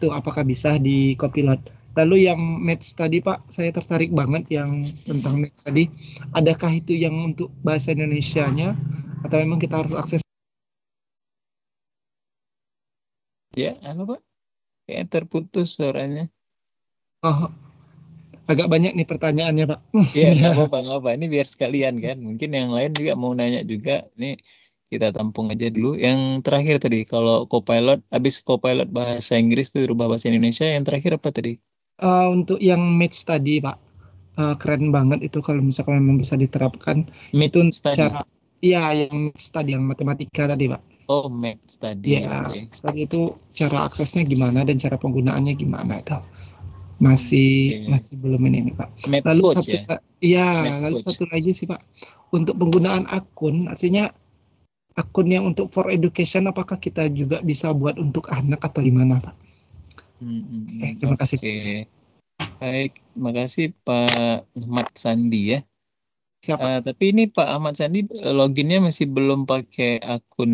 tuh apakah bisa di Copilot. Lalu yang match tadi Pak, saya tertarik banget yang tentang match tadi. Adakah itu yang untuk bahasa Indonesianya atau memang kita harus akses? Ya, apa Pak? Kayak terputus suaranya. Oh, agak banyak nih pertanyaannya, Pak. Iya, nggak apa-apa, nggak apa. Ini biar sekalian kan. Mungkin yang lain juga mau nanya juga. Ini kita tampung aja dulu. Yang terakhir tadi, kalau Copilot, habis Copilot bahasa Inggris itu rubah bahasa Indonesia. Yang terakhir apa tadi? Untuk yang match tadi, Pak, keren banget itu kalau misalkan memang bisa diterapkan. Mid Itu untuk study. cara, iya yang match tadi, yang matematika tadi, Pak. Oh, Math study. Ya, Oke. tadi itu cara aksesnya gimana dan cara penggunaannya gimana itu masih Oke. belum ini Pak. Math Lalu coach satu ya? iya, Math lalu coach. satu lagi sih Pak, untuk penggunaan akun, artinya akun yang untuk for education apakah kita juga bisa buat untuk anak atau gimana Pak? Terima kasih. Oke. Baik, makasih Pak Ahmad Sandi ya. Siapa? Tapi ini Pak Ahmad Sandi loginnya masih belum pakai akun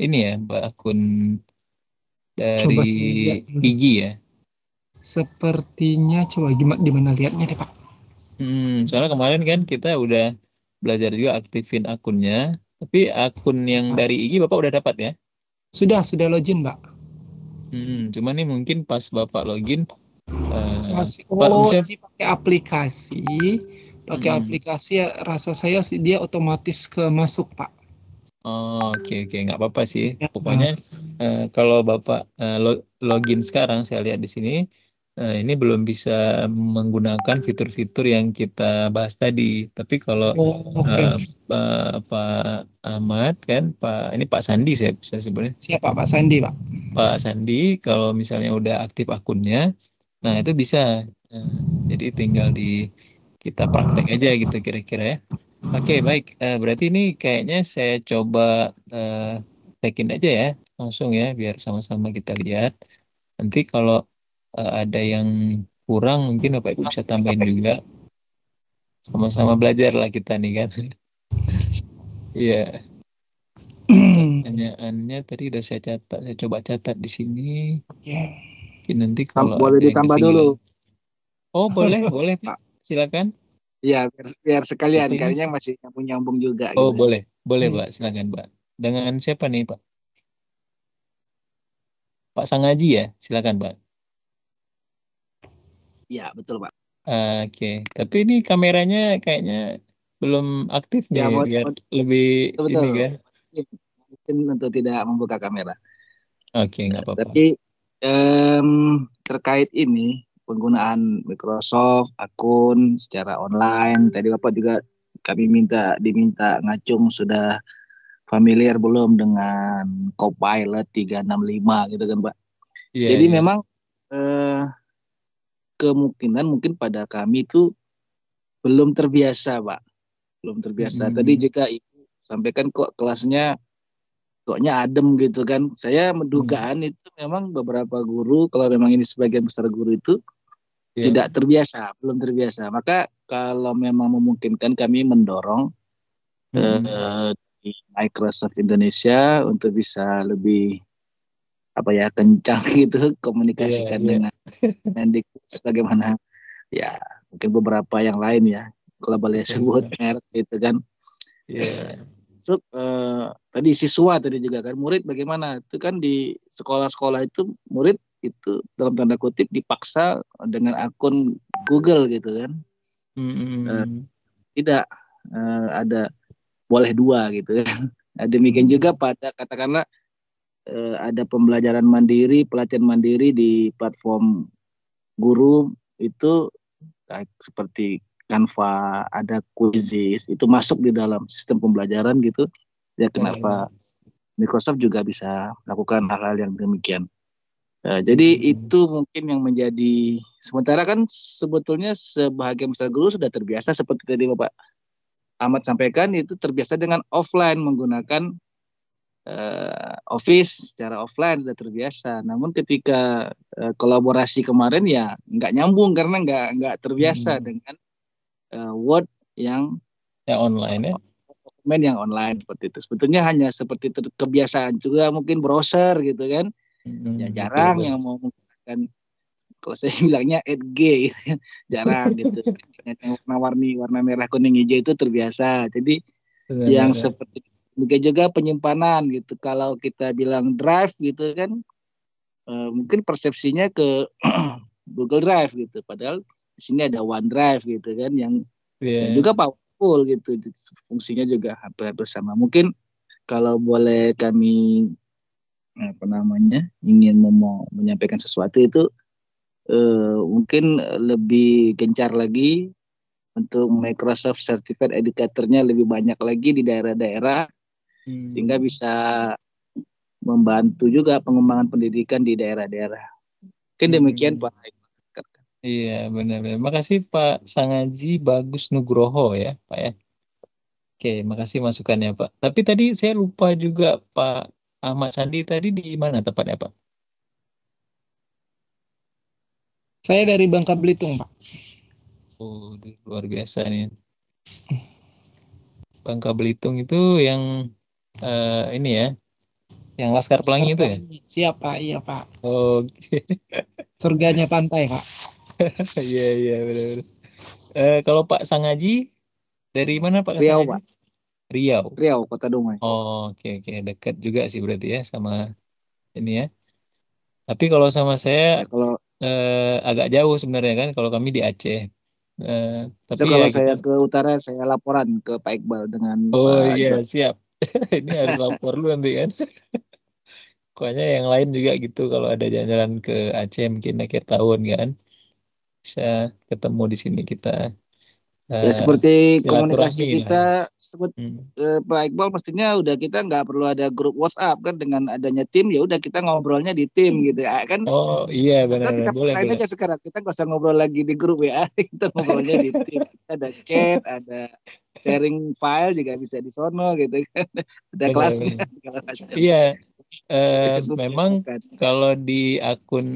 ini ya, Pak, akun dari Coba saya lihat dulu. IG ya. Sepertinya coba gimana di mana lihatnya deh Pak. Soalnya kemarin kan kita udah belajar juga aktifin akunnya, tapi akun yang dari IG Bapak udah dapat ya? Sudah login Pak. Cuman nih mungkin pas Bapak login, Masih, Pak bisa. ini pakai aplikasi ya, rasa saya sih dia otomatis ke masuk Pak. Oke, nggak apa-apa sih. Ya, Pokoknya kalau Bapak login sekarang, saya lihat di sini, ini belum bisa menggunakan fitur-fitur yang kita bahas tadi. Tapi kalau oke. Pak Ahmad kan, ini Pak Sandi saya bisa sebutnya. Siapa Pak Sandi Pak? Pak Sandi, kalau misalnya udah aktif akunnya, nah itu bisa. Jadi tinggal kita praktek aja gitu kira-kira ya. Oke, baik. Berarti ini kayaknya saya coba tekin aja ya, langsung ya, biar sama-sama kita lihat. Nanti kalau ada yang kurang, mungkin Bapak Ibu bisa tambahin juga. Sama-sama belajar lah kita nih kan. Iya, pertanyaannya tadi udah saya catat. Saya coba catat di sini. Oke. Mungkin nanti kalau Boleh ada yang ditambah ketinggalan. dulu. Oh, boleh Pak. Silakan. Iya, biar sekalian, Tapi ini kayaknya masih nyambung juga Oh, gitu. boleh Pak. Silakan Pak. Dengan siapa nih Pak? Pak Sangaji ya? Silakan Pak. Iya, betul Pak. Oke, tapi ini kameranya kayaknya belum aktif nih, Ya, biar lebih betul. ini kan. Mungkin untuk tidak membuka kamera. Oke, nggak apa-apa. Tapi terkait ini penggunaan Microsoft akun secara online, tadi Bapak juga kami diminta ngacung sudah familiar belum dengan Copilot 365 gitu kan Pak. Iya, Jadi iya. memang kemungkinan mungkin pada kami itu belum terbiasa Pak. Belum terbiasa. Tadi juga Ibu sampaikan kok kelasnya koknya adem gitu kan. Saya mendugaan itu memang beberapa guru, kalau memang ini sebagian besar guru itu tidak terbiasa, belum terbiasa. Maka kalau memang memungkinkan kami mendorong di Microsoft Indonesia untuk bisa lebih kencang gitu komunikasikan dengan bagaimana ya mungkin beberapa yang lain ya kalau boleh sebut merek gitu kan. So, tadi siswa tadi juga kan murid bagaimana itu kan di sekolah-sekolah itu murid itu dalam tanda kutip dipaksa dengan akun Google gitu kan. Tidak ada boleh dua gitu kan. Demikian juga pada katakanlah ada pembelajaran mandiri, pelatihan mandiri di platform guru itu seperti Canva, ada Quizzes, itu masuk di dalam sistem pembelajaran gitu. Ya kenapa Microsoft juga bisa melakukan hal-hal yang demikian. Jadi itu mungkin yang menjadi, sementara kan sebetulnya sebahagian besar guru sudah terbiasa seperti tadi Bapak Ahmad sampaikan, itu terbiasa dengan offline menggunakan Office secara offline sudah terbiasa. Namun ketika kolaborasi kemarin ya nggak nyambung karena nggak terbiasa dengan Word yang online ya. Dokumen yang online seperti itu. Sebetulnya hanya seperti kebiasaan juga mungkin browser gitu kan. Ya jarang yang mau menggunakan, kalau saya bilangnya @G gitu kan. Jarang gitu. Yang warna-warni, warna merah kuning hijau itu terbiasa. Jadi yang seperti juga penyimpanan gitu. Kalau kita bilang drive gitu kan, mungkin persepsinya ke Google Drive gitu. Padahal di sini ada OneDrive gitu kan yang Iya. juga powerful gitu, fungsinya juga hampir sama. Mungkin kalau boleh kami ingin mau menyampaikan sesuatu itu mungkin lebih gencar lagi untuk Microsoft Certified Educator-nya lebih banyak lagi di daerah-daerah sehingga bisa membantu juga pengembangan pendidikan di daerah-daerah. Mungkin demikian Pak. Iya, benar-benar. Makasih Pak Sangaji Bagus Nugroho ya, Pak ya. Oke, makasih masukannya Pak. Tapi tadi saya lupa juga Pak Ahmad Sandi tadi di mana tepatnya Pak? Saya dari Bangka Belitung, Pak. Oh, luar biasa nih. Bangka Belitung itu yang ini ya, yang Laskar Pelangi itu ya? Siap, Pak. Iya, Pak. Oke. Surganya pantai, Pak. Iya, benar-benar. Kalau Pak Sangaji dari mana Pak Riau, Sangaji? Pak. Riau. Riau, Kota Dumai. Oh, oke. Dekat juga sih berarti ya sama ini ya. Tapi kalau sama saya Ya, kalau agak jauh sebenarnya kan kalau kami di Aceh. Tapi ya kalau kita. saya ke utara saya laporan ke Pak Iqbal dengan Oh Pak iya John. siap. Ini harus lapor lu nanti kan. Pokoknya yang lain juga gitu kalau ada jalan-jalan ke Aceh mungkin akhir tahun kan bisa ketemu di sini kita Ya seperti silaturahmi komunikasi lah ya. kita Hmm. Pak Iqbal mestinya udah kita nggak perlu ada grup WhatsApp kan, dengan adanya tim ya udah kita ngobrolnya di tim gitu ya kan. Oh iya Atau benar-benar kita boleh. paksain aja sekarang, kita nggak usah ngobrol lagi di grup ya, kita ngobrolnya di tim. Ada chat, ada sharing file juga bisa di sono gitu kan, ada kelasnya Benar. segala macam. Iya. Itu Memang membiasakan. kalau di akun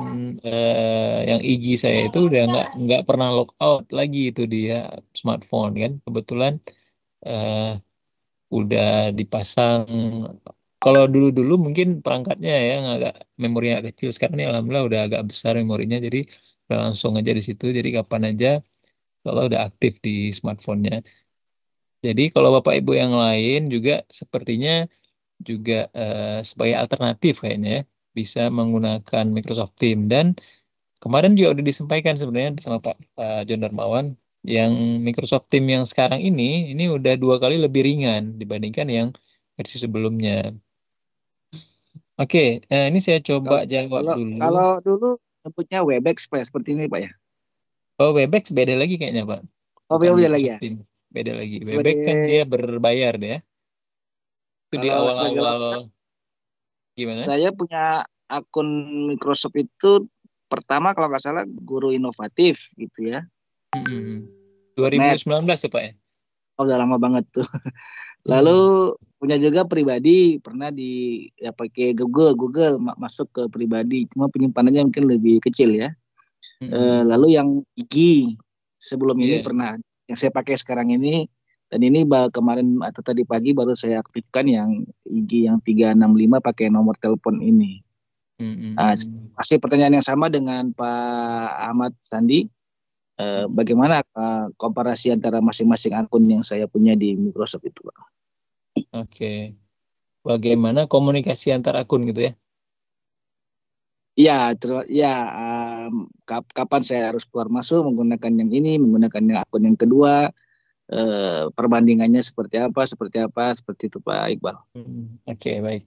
yang IG saya itu udah nggak pernah logout lagi itu dia smartphone kan kebetulan eh, udah dipasang. Kalau dulu mungkin perangkatnya ya yang agak memorinya agak kecil, sekarang ini alhamdulillah udah agak besar memorinya jadi udah langsung aja di situ jadi kapan aja kalau udah aktif di smartphone-nya. Jadi kalau Bapak Ibu yang lain juga sepertinya juga sebagai alternatif kayaknya ya, bisa menggunakan Microsoft Teams dan kemarin juga udah disampaikan sebenarnya sama Pak John Darmawan yang Microsoft Teams yang sekarang ini udah 2 kali lebih ringan dibandingkan yang versi sebelumnya. Oke, ini saya coba jawab Kalau dulu. kalau dulu nyebutnya Webex Pak ya, seperti ini Pak ya. Oh, Webex beda lagi kayaknya Pak. Oh Bukan beda lagi Microsoft ya. Teams, beda lagi. Webex kan Sebagai dia berbayar deh ya. Itu di Kalau sebagai awal-awal laporan, gimana? saya punya akun Microsoft itu pertama kalau nggak salah Guru Inovatif gitu ya. Mm-mm. .net. 2019 ya Pak ya? Oh, udah lama banget tuh. Lalu Mm. punya juga pribadi, pernah ya pakai Google masuk ke pribadi, cuma penyimpanannya mungkin lebih kecil ya. Mm-mm. Lalu yang IG sebelum ini Iya. pernah, yang saya pakai sekarang ini, dan ini kemarin atau tadi pagi baru saya aktifkan yang IG yang 365 pakai nomor telepon ini. Mm-mm. Pasti pertanyaan yang sama dengan Pak Ahmad Sandi. Bagaimana komparasi antara masing-masing akun yang saya punya di Microsoft itu, Pak? Oke. Bagaimana komunikasi antar akun gitu ya? Ya, kapan saya harus keluar masuk menggunakan yang ini, menggunakan yang akun yang kedua, perbandingannya seperti apa, seperti itu Pak Iqbal. Oke, baik.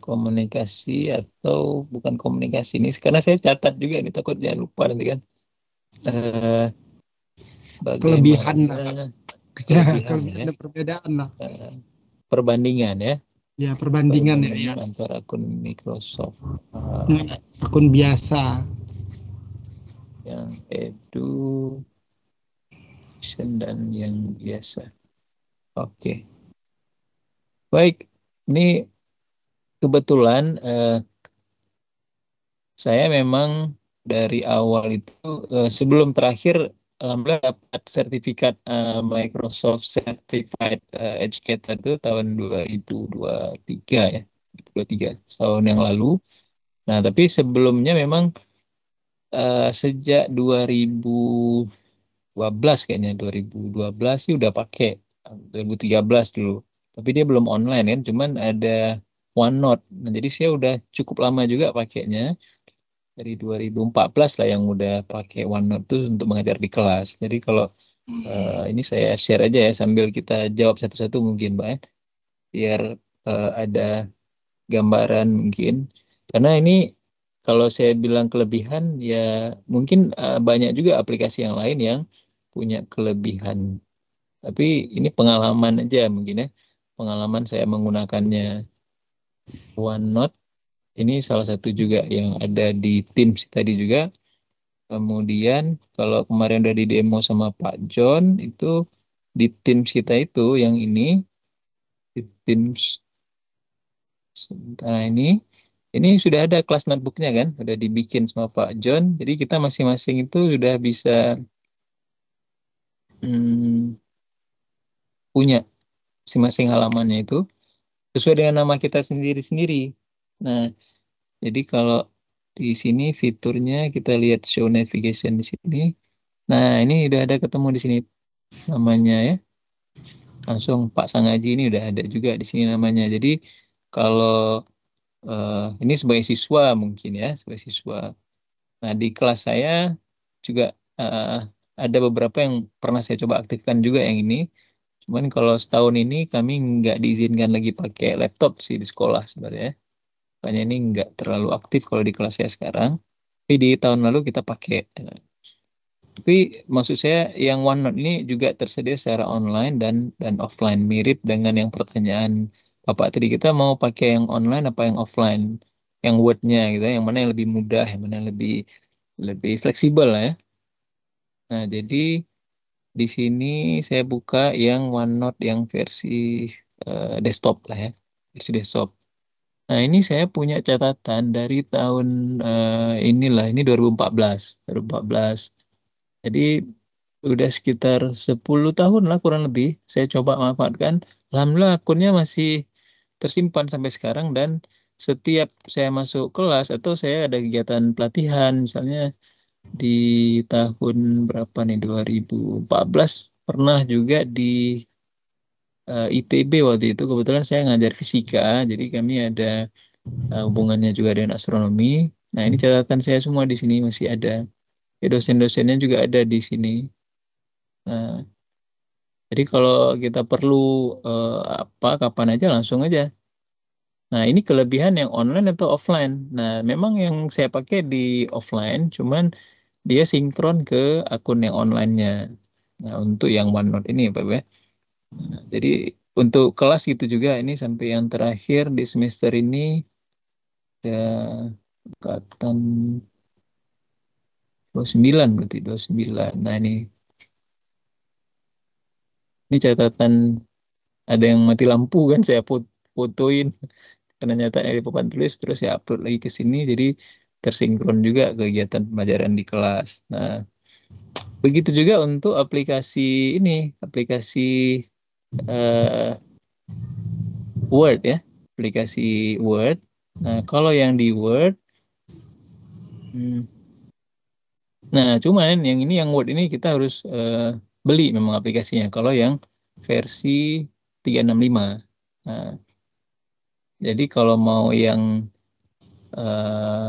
Komunikasi atau bukan komunikasi ini, karena saya catat juga nih takut jangan lupa nanti kan. Kelebihan lah. Kelebihan Kelebihan dan perbedaan lah. Perbandingan ya. Ya, perbandingan ya. Antara akun Microsoft akun biasa yang education dan yang biasa. Oke. Baik, ini kebetulan saya memang dari awal itu sebelum terakhir alhamdulillah dapat sertifikat Microsoft Certified Educator itu tahun 2023 ya. 23 tahun yang lalu. Nah, tapi sebelumnya memang sejak 2012 kayaknya 2012 sih udah pakai 2013 dulu. Tapi dia belum online kan, cuman ada OneNote. Nah, jadi saya udah cukup lama juga pakainya. dari 2014 lah yang udah pakai OneNote tuh untuk mengajar di kelas. Jadi kalau ini saya share aja ya sambil kita jawab satu-satu mungkin, Mbak, ya. Biar ada gambaran mungkin. Karena ini kalau saya bilang kelebihan ya mungkin banyak juga aplikasi yang lain yang punya kelebihan. Tapi ini pengalaman aja mungkin ya. Pengalaman saya menggunakannya OneNote. Ini salah satu juga yang ada di Teams tadi juga. Kemudian kalau kemarin udah di demo sama Pak John itu di Teams kita itu yang ini di Teams sebentar ini sudah ada kelas notebooknya kan, udah dibikin sama Pak John. Jadi kita masing-masing itu sudah bisa punya masing-masing halamannya itu sesuai dengan nama kita sendiri-sendiri. Nah, jadi kalau di sini fiturnya kita lihat show navigation di sini. Nah, ini udah ada ketemu di sini namanya ya. Langsung Pak Sangaji ini udah ada juga di sini namanya. Jadi kalau ini sebagai siswa mungkin ya, sebagai siswa. Nah, di kelas saya juga ada beberapa yang pernah saya coba aktifkan juga yang ini. Cuman kalau setahun ini kami nggak diizinkan lagi pakai laptop sih di sekolah sebenarnya. Makanya ini nggak terlalu aktif kalau di kelas saya sekarang. Tapi di tahun lalu kita pakai. Tapi maksud saya yang OneNote ini juga tersedia secara online dan offline. Mirip dengan yang pertanyaan Bapak tadi, kita mau pakai yang online apa yang offline? Yang Word-nya gitu, yang mana yang lebih mudah, yang mana yang lebih fleksibel lah ya. Nah, jadi di sini saya buka yang OneNote yang versi desktop lah ya, versi desktop. Nah, ini saya punya catatan dari tahun ini 2014. 2014. Jadi udah sekitar 10 tahun lah kurang lebih saya coba manfaatkan. Alhamdulillah akunnya masih tersimpan sampai sekarang dan setiap saya masuk kelas atau saya ada kegiatan pelatihan misalnya di tahun berapa nih 2014 pernah juga di ITB waktu itu kebetulan saya ngajar fisika jadi kami ada hubungannya juga dengan astronomi. Nah, ini catatan saya semua di sini masih ada. Ya, dosen-dosennya juga ada di sini. Nah, jadi kalau kita perlu kapan aja langsung aja. Nah, ini kelebihan yang online atau offline. Nah, memang yang saya pakai di offline, cuman dia sinkron ke akun yang online-nya. Nah, untuk yang OneNote ini, Pak ya. Nah, jadi untuk kelas itu juga ini sampai yang terakhir di semester ini ya angkatan 29 berarti 29. Nah, ini catatan ada yang mati lampu kan saya fotoin karena nyata dari papan tulis terus saya upload lagi ke sini jadi tersinkron juga kegiatan pembelajaran di kelas. Nah, begitu juga untuk aplikasi ini, aplikasi Word ya, aplikasi Word. Nah, kalau yang di Word, nah cuman yang ini yang Word ini kita harus beli memang aplikasinya. Kalau yang versi 365. Nah, jadi kalau mau yang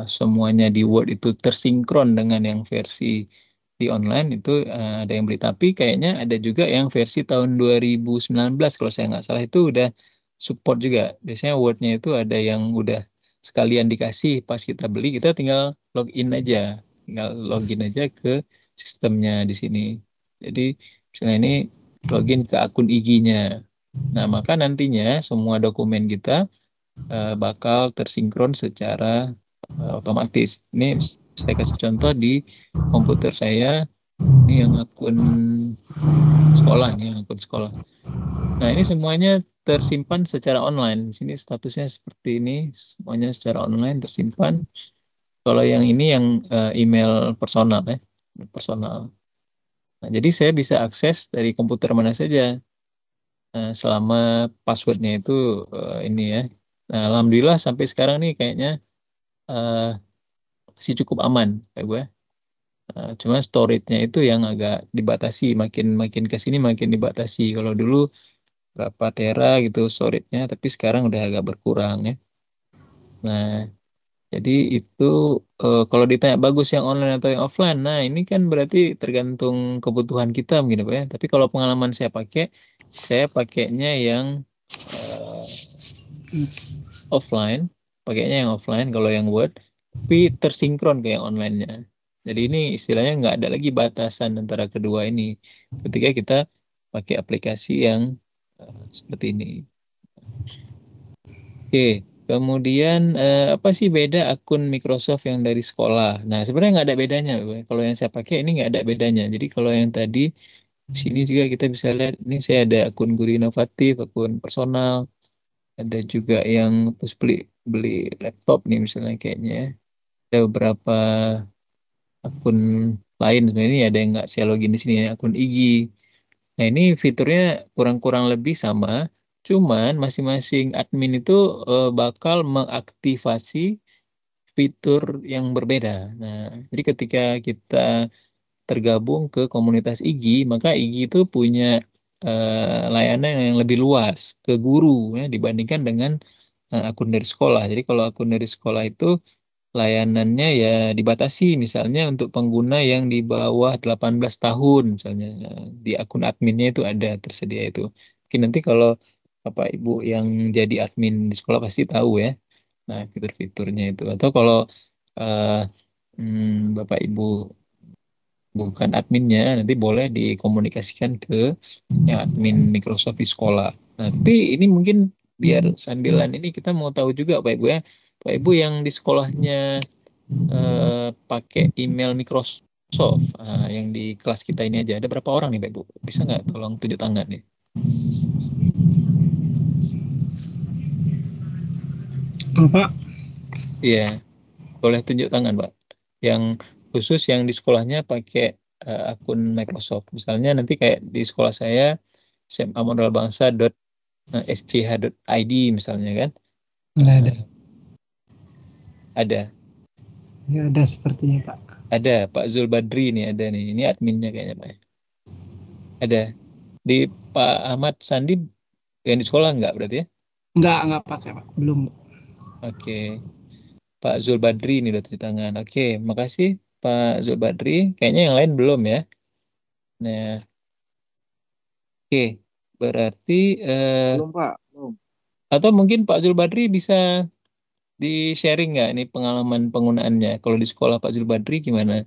semuanya di Word itu tersinkron dengan yang versi di online itu ada yang beli. Tapi kayaknya ada juga yang versi tahun 2019 kalau saya nggak salah itu udah support juga. Biasanya Word-nya itu ada yang udah sekalian dikasih pas kita beli kita tinggal login aja. Tinggal login aja ke sistemnya di sini. Jadi misalnya ini login ke akun IG-nya. Nah, maka nantinya semua dokumen kita bakal tersinkron secara otomatis. Ini saya kasih contoh di komputer saya. Ini yang akun sekolah, nih, yang akun sekolah. Nah, ini semuanya tersimpan secara online. Di sini statusnya seperti ini, semuanya secara online tersimpan. Kalau yang ini yang email personal ya, personal. Nah, jadi saya bisa akses dari komputer mana saja selama passwordnya itu ini ya. Nah, alhamdulillah sampai sekarang nih kayaknya masih cukup aman kayak gue. Cuma storage-nya itu yang agak dibatasi, makin makin ke sini makin dibatasi. Kalau dulu berapa tera gitu storage-nya, tapi sekarang udah agak berkurang ya. Nah, Jadi itu kalau ditanya bagus yang online atau yang offline, nah ini kan berarti tergantung kebutuhan kita mungkin Pak ya. Tapi kalau pengalaman saya pakainya yang eh, offline, pakainya yang offline kalau yang Word, tapi tersinkron ke yang online-nya. Jadi ini istilahnya nggak ada lagi batasan antara kedua ini ketika kita pakai aplikasi yang seperti ini. Oke, kemudian apa sih beda akun Microsoft yang dari sekolah? Nah, sebenarnya nggak ada bedanya, Pak. Kalau yang saya pakai ini nggak ada bedanya. Jadi kalau yang tadi sini juga kita bisa lihat, ini saya ada akun guru inovatif, akun personal, ada juga yang terus beli beli laptop nih misalnya kayaknya. Ada beberapa akun lain sebenarnya ini ada yang nggak saya login di sini ya, akun IG. Nah, ini fiturnya kurang-kurang lebih sama, cuman masing-masing admin itu bakal mengaktifasi fitur yang berbeda. Nah, jadi ketika kita tergabung ke komunitas IG, maka IG itu punya layanan yang lebih luas ke guru ya dibandingkan dengan akun dari sekolah. Jadi kalau akun dari sekolah itu layanannya ya dibatasi misalnya untuk pengguna yang di bawah 18 tahun misalnya. Nah, di akun adminnya itu ada tersedia itu. Mungkin nanti kalau Bapak Ibu yang jadi admin di sekolah pasti tahu ya. Nah, fitur-fiturnya itu. Atau kalau eh, Bapak Ibu bukan adminnya, nanti boleh dikomunikasikan ke yang admin Microsoft di sekolah. Nah, tapi ini mungkin biar sambilan ini kita mau tahu juga Pak Ibu ya. Pak Ibu yang di sekolahnya pakai email Microsoft yang di kelas kita ini aja ada berapa orang nih Pak Ibu? Bisa nggak tolong tunjuk tangan nih? Pak. Iya, boleh tunjuk tangan Pak. Yang khusus yang di sekolahnya pakai akun Microsoft. Misalnya nanti kayak di sekolah saya sma.modalbangsa.sch.id misalnya kan. Nggak ada. Ada. Nggak ada sepertinya Pak. Ada Pak Zul Badri nih ada nih. Ini adminnya kayaknya Pak. Ada. Di Pak Ahmad Sandi yang di sekolah nggak berarti ya? Nggak pakai Pak. Belum. Oke. Pak Zul Badri ini udah tunjuk tangan. Oke, makasih Pak Zul Badri. Kayaknya yang lain belum ya. Nah, oke. Berarti Belum Pak, belum. atau mungkin Pak Zul Badri bisa di-sharing nggak ini pengalaman penggunaannya? Kalau di sekolah Pak Zul Badri gimana?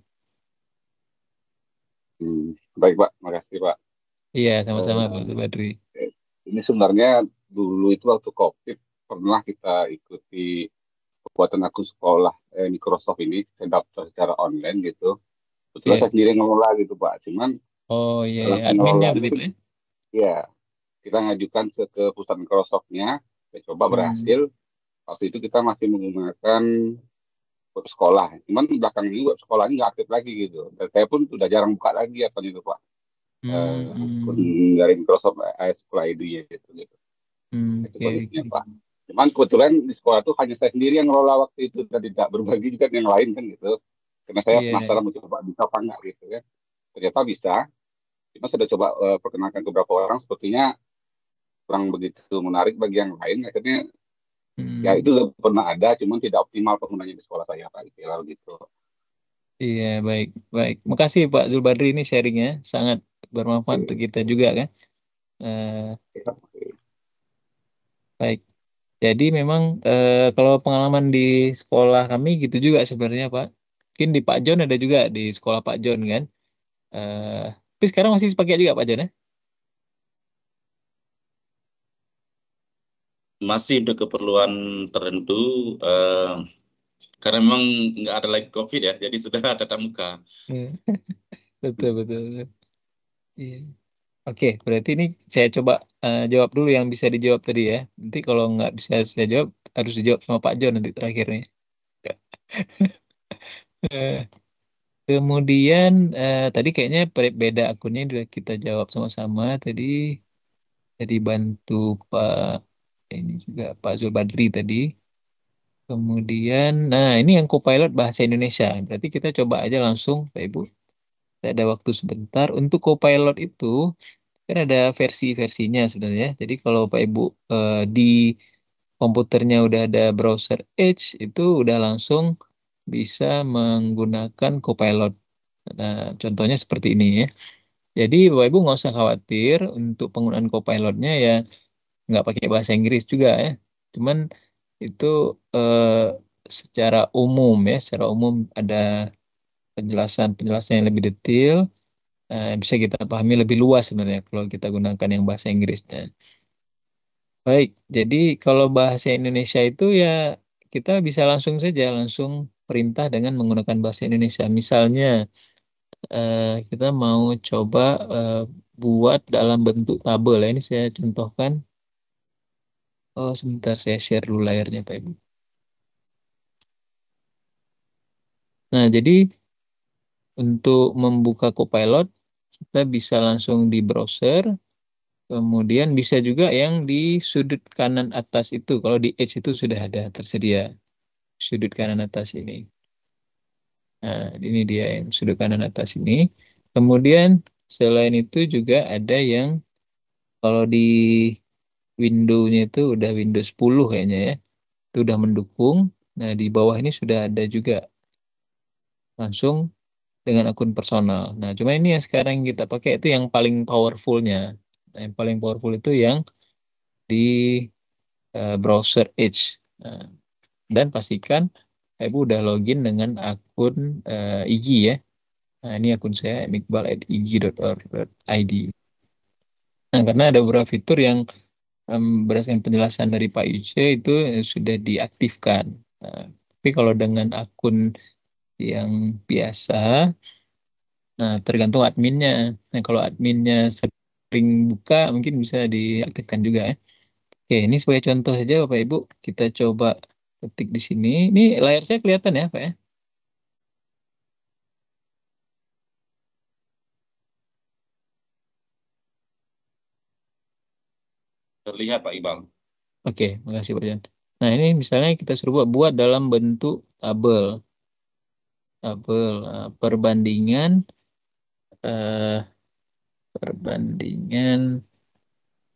Baik Pak, makasih Pak. Iya, sama-sama Pak Zul Badri. Ini sebenarnya dulu itu waktu COVID pernah kita ikuti pembuatan akun sekolah Microsoft ini, saya daftar secara online gitu. Betul Iya. saya sendiri ngelola gitu Pak. Cuman Oh iya, dalam adminnya pengelolaan berarti itu, Pak ya? ya kita ngajukan ke pusat Microsoft-nya, saya coba berhasil. Waktu itu kita masih menggunakan web sekolah. Cuman belakangan ini web sekolahnya nggak aktif lagi gitu. Dan saya pun sudah jarang buka lagi apa itu Pak. Akun dari Microsoft School ID-nya gitu. Itu Oke, kondisinya oke. Pak. Cuman kebetulan di sekolah tuh hanya saya sendiri yang ngelola waktu itu dan tidak berbagi juga dengan yang lain kan gitu. Karena saya Iya. penasaran mau coba bisa apa enggak gitu ya. Ternyata bisa. Cuma sudah coba perkenalkan ke beberapa orang sepertinya kurang begitu menarik bagi yang lain. Akhirnya ya itu pernah ada, cuman tidak optimal penggunanya di sekolah saya Pak. Gitu. Iya, baik, baik. Makasih Pak Zulbadri ini sharingnya sangat bermanfaat untuk kita juga kan. Baik. Jadi memang kalau pengalaman di sekolah kami gitu juga sebenarnya Pak. Mungkin di Pak John ada juga di sekolah Pak John kan. Tapi sekarang masih pakai juga Pak John ya? Masih untuk keperluan tertentu, karena memang nggak ada lagi COVID ya, jadi sudah tatap muka. Betul, betul, betul. Iya. Oke, berarti ini saya coba jawab dulu yang bisa dijawab tadi ya. Nanti kalau nggak bisa saya jawab, harus dijawab sama Pak John nanti terakhirnya. Eh, Kemudian tadi kayaknya beda akunnya udah kita jawab sama-sama. Tadi jadi bantu Pak ini juga Pak Zulbadri tadi. Kemudian, nah ini yang Copilot bahasa Indonesia. Berarti kita coba aja langsung, Pak Ibu. Kita ada waktu sebentar. Untuk Copilot itu kan ada versi-versinya sebenarnya. Jadi kalau Pak Ibu di komputernya udah ada browser Edge, itu udah langsung bisa menggunakan Copilot. Nah, contohnya seperti ini ya. Jadi Bapak Ibu nggak usah khawatir untuk penggunaan Copilotnya ya, nggak pakai bahasa Inggris juga ya. Cuman itu eh, secara umum ada penjelasan yang lebih detail, bisa kita pahami lebih luas sebenarnya kalau kita gunakan yang bahasa Inggrisnya. Baik, jadi kalau bahasa Indonesia itu ya kita bisa langsung saja langsung perintah dengan menggunakan bahasa Indonesia. Misalnya kita mau coba eh, buat dalam bentuk tabel ya. Ini saya contohkan. Oh, sebentar saya share dulu layarnya Pak Ibu. Nah, jadi untuk membuka Copilot kita bisa langsung di browser. Kemudian bisa juga yang di sudut kanan atas itu. Kalau di Edge itu sudah ada tersedia sudut kanan atas ini. Nah, ini dia yang sudut kanan atas ini. Kemudian selain itu juga ada yang kalau di Windows-nya itu udah Windows 10 kayaknya ya. Itu udah mendukung. Nah, di bawah ini sudah ada juga langsung dengan akun personal. Nah, cuma ini yang sekarang kita pakai itu yang paling powerful-nya. Nah, yang paling powerful itu yang di browser Edge. Nah, dan pastikan Ibu udah login dengan akun IG ya. Nah, ini akun saya iqbal@ig.org.id. Nah, karena ada beberapa fitur yang berdasarkan penjelasan dari Pak Yuse itu sudah diaktifkan. Nah, tapi kalau dengan akun yang biasa, nah tergantung adminnya. Nah, kalau adminnya sering buka, mungkin bisa diaktifkan juga ya. Oke, ini sebagai contoh saja Bapak Ibu, kita coba ketik di sini. Ini layar saya kelihatan ya, Pak ya? Terlihat Pak Iqbal. Oke, makasih Pak Jan. Nah, ini misalnya kita suruh buat dalam bentuk tabel. Perbandingan eh, perbandingan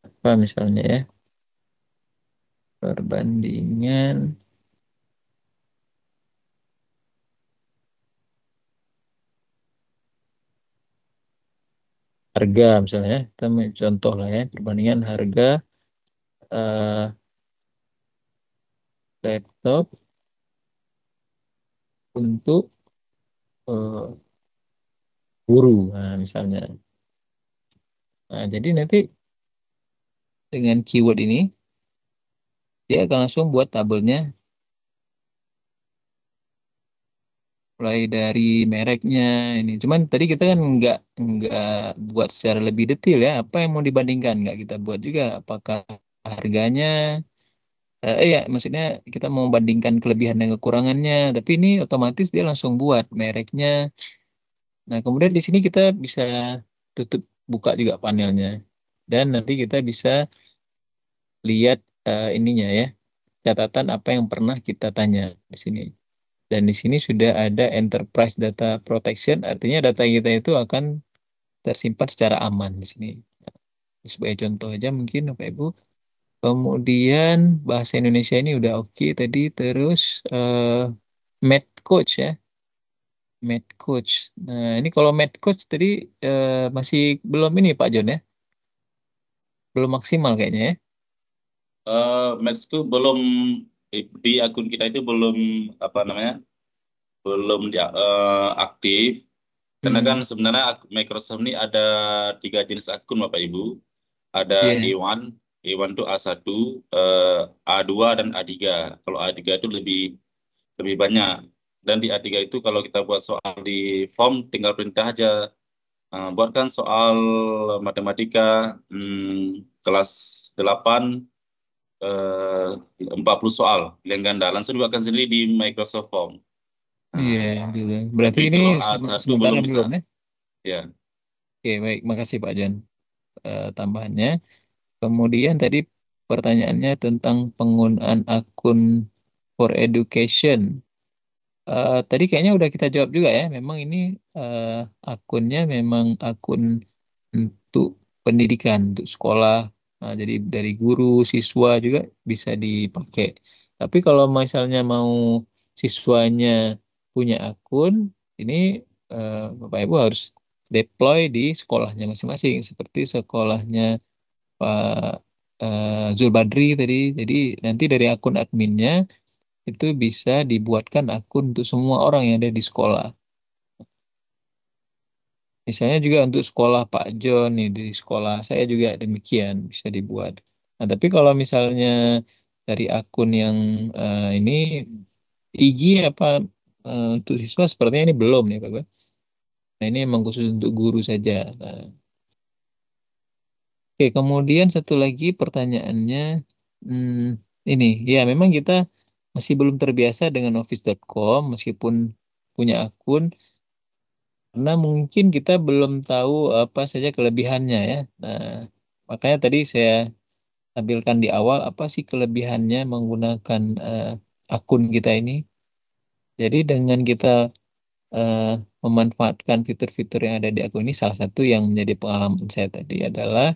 apa misalnya ya? Perbandingan harga misalnya ya. Kita ambil contoh lah ya, perbandingan harga eh, laptop untuk eh, guru, nah, misalnya. Nah, jadi nanti dengan keyword ini dia akan langsung buat tabelnya mulai dari mereknya ini. Cuman tadi kita kan nggak buat secara lebih detail ya apa yang mau dibandingkan, nggak kita buat juga apakah harganya. Ya, maksudnya kita mau bandingkan kelebihan dan kekurangannya, tapi ini otomatis dia langsung buat mereknya. Nah, kemudian di sini kita bisa tutup buka juga panelnya. Dan nanti kita bisa lihat ininya ya, catatan apa yang pernah kita tanya di sini. Dan di sini sudah ada Enterprise Data Protection, artinya data kita itu akan tersimpan secara aman di sini. Sebagai contoh aja mungkin Bapak Ibu. Kemudian bahasa Indonesia ini udah oke tadi, terus Math Coach ya, Math Coach. Nah, ini kalau Math Coach tadi masih belum ini Pak John ya, belum maksimal kayaknya ya. Matsku belum di akun kita itu belum apa namanya belum dia aktif karena kan sebenarnya Microsoft ini ada 3 jenis akun Bapak Ibu, ada Iya. A1, A1 itu A1, A2 dan A3. Kalau A3 itu lebih banyak, dan di A3 itu kalau kita buat soal di form tinggal perintah aja. Buatkan soal matematika kelas 8 eh, 40 soal pilihan ganda, langsung dibuatkan sendiri di Microsoft Form. Iya, gitu. Berarti Tapi ini kalau A1 sementara belum bisa. belum ya. Ya. Oke, baik. Makasih Pak John tambahannya. Kemudian tadi pertanyaannya tentang penggunaan akun for education. Tadi kayaknya udah kita jawab juga ya. Memang ini akunnya memang akun untuk pendidikan, untuk sekolah Nah, jadi dari guru, siswa juga bisa dipakai. Tapi kalau misalnya mau siswanya punya akun, ini Bapak Ibu harus deploy di sekolahnya masing-masing, seperti sekolahnya Pak Zulbadri tadi. Jadi nanti dari akun adminnya itu bisa dibuatkan akun untuk semua orang yang ada di sekolah. Misalnya juga untuk sekolah Pak John nih, di sekolah saya juga demikian bisa dibuat. Nah, tapi kalau misalnya dari akun yang ini IG apa untuk siswa sepertinya ini belum nih Pak. Nah, ini memang khusus untuk guru saja. Nah, oke, kemudian satu lagi pertanyaannya, hmm, ini ya memang kita masih belum terbiasa dengan office.com meskipun punya akun, karena mungkin kita belum tahu apa saja kelebihannya ya. Nah, makanya tadi saya tampilkan di awal apa sih kelebihannya menggunakan akun kita ini. Jadi dengan kita eh, memanfaatkan fitur-fitur yang ada di akun ini, salah satu yang menjadi pengalaman saya tadi adalah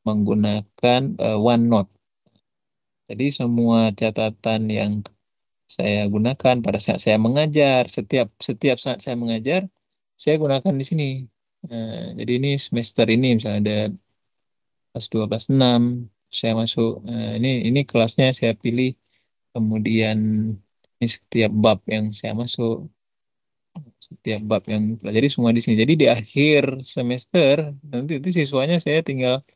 menggunakan OneNote. Jadi semua catatan yang saya gunakan pada saat saya mengajar, setiap saat saya mengajar, saya gunakan di sini. Jadi ini semester ini misalnya ada kelas 2, kelas 6, saya masuk. Ini kelasnya saya pilih, kemudian ini setiap bab yang saya masuk, setiap bab yang pelajari semua di sini. Jadi di akhir semester nanti itu siswanya saya tinggal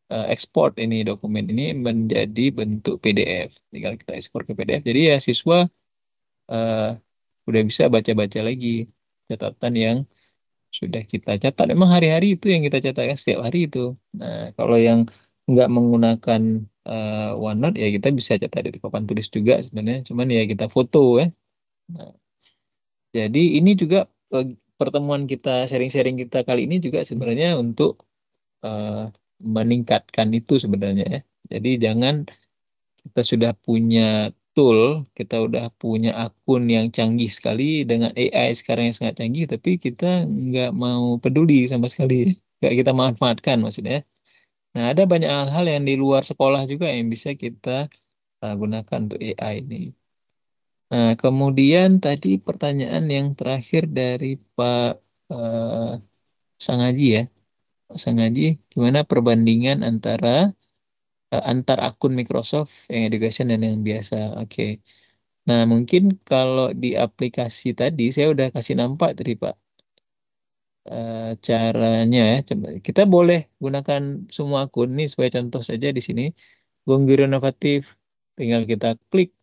ekspor ini dokumen ini menjadi bentuk PDF. Tinggal kita ekspor ke PDF. Jadi ya siswa eh, udah bisa baca-baca lagi catatan yang sudah kita catat. Memang hari-hari itu yang kita catatkan setiap hari itu. Nah, kalau yang nggak menggunakan OneNote ya kita bisa catat di papan tulis juga sebenarnya. Cuman ya kita foto ya. Nah, jadi ini juga eh, pertemuan kita, sharing-sharing kita kali ini juga sebenarnya untuk eh, meningkatkan itu sebenarnya ya. Jadi jangan kita sudah punya tool, kita udah punya akun yang canggih sekali dengan AI sekarang yang sangat canggih, tapi kita nggak mau peduli sama sekali, nggak kita manfaatkan maksudnya. Nah, ada banyak hal-hal yang di luar sekolah juga yang bisa kita gunakan untuk AI ini. Nah, kemudian tadi pertanyaan yang terakhir dari Pak eh, Sangaji ya. Pak Sangaji, gimana perbandingan antara antar akun Microsoft yang education dan yang biasa? Oke. Nah, mungkin kalau di aplikasi tadi saya udah kasih nampak tadi Pak caranya ya. Coba kita boleh gunakan semua akun nih sebagai contoh saja di sini. Guru Inovatif, tinggal kita klik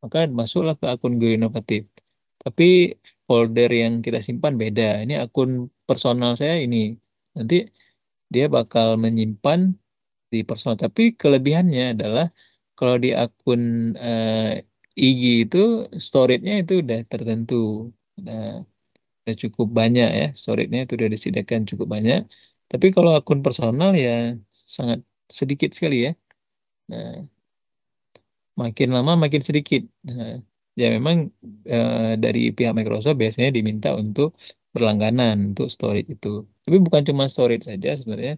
maka masuklah ke akun Guru Inovatif. Tapi folder yang kita simpan beda. Ini akun personal saya ini. Nanti dia bakal menyimpan di personal. Tapi kelebihannya adalah kalau di akun IG itu storage-nya itu udah tertentu. Nah, udah cukup banyak ya. Storage-nya itu udah disediakan cukup banyak. Tapi kalau akun personal ya sangat sedikit sekali ya. Nah, makin lama makin sedikit. Nah, ya memang dari pihak Microsoft biasanya diminta untuk berlangganan untuk storage itu. Tapi bukan cuma storage saja sebenarnya.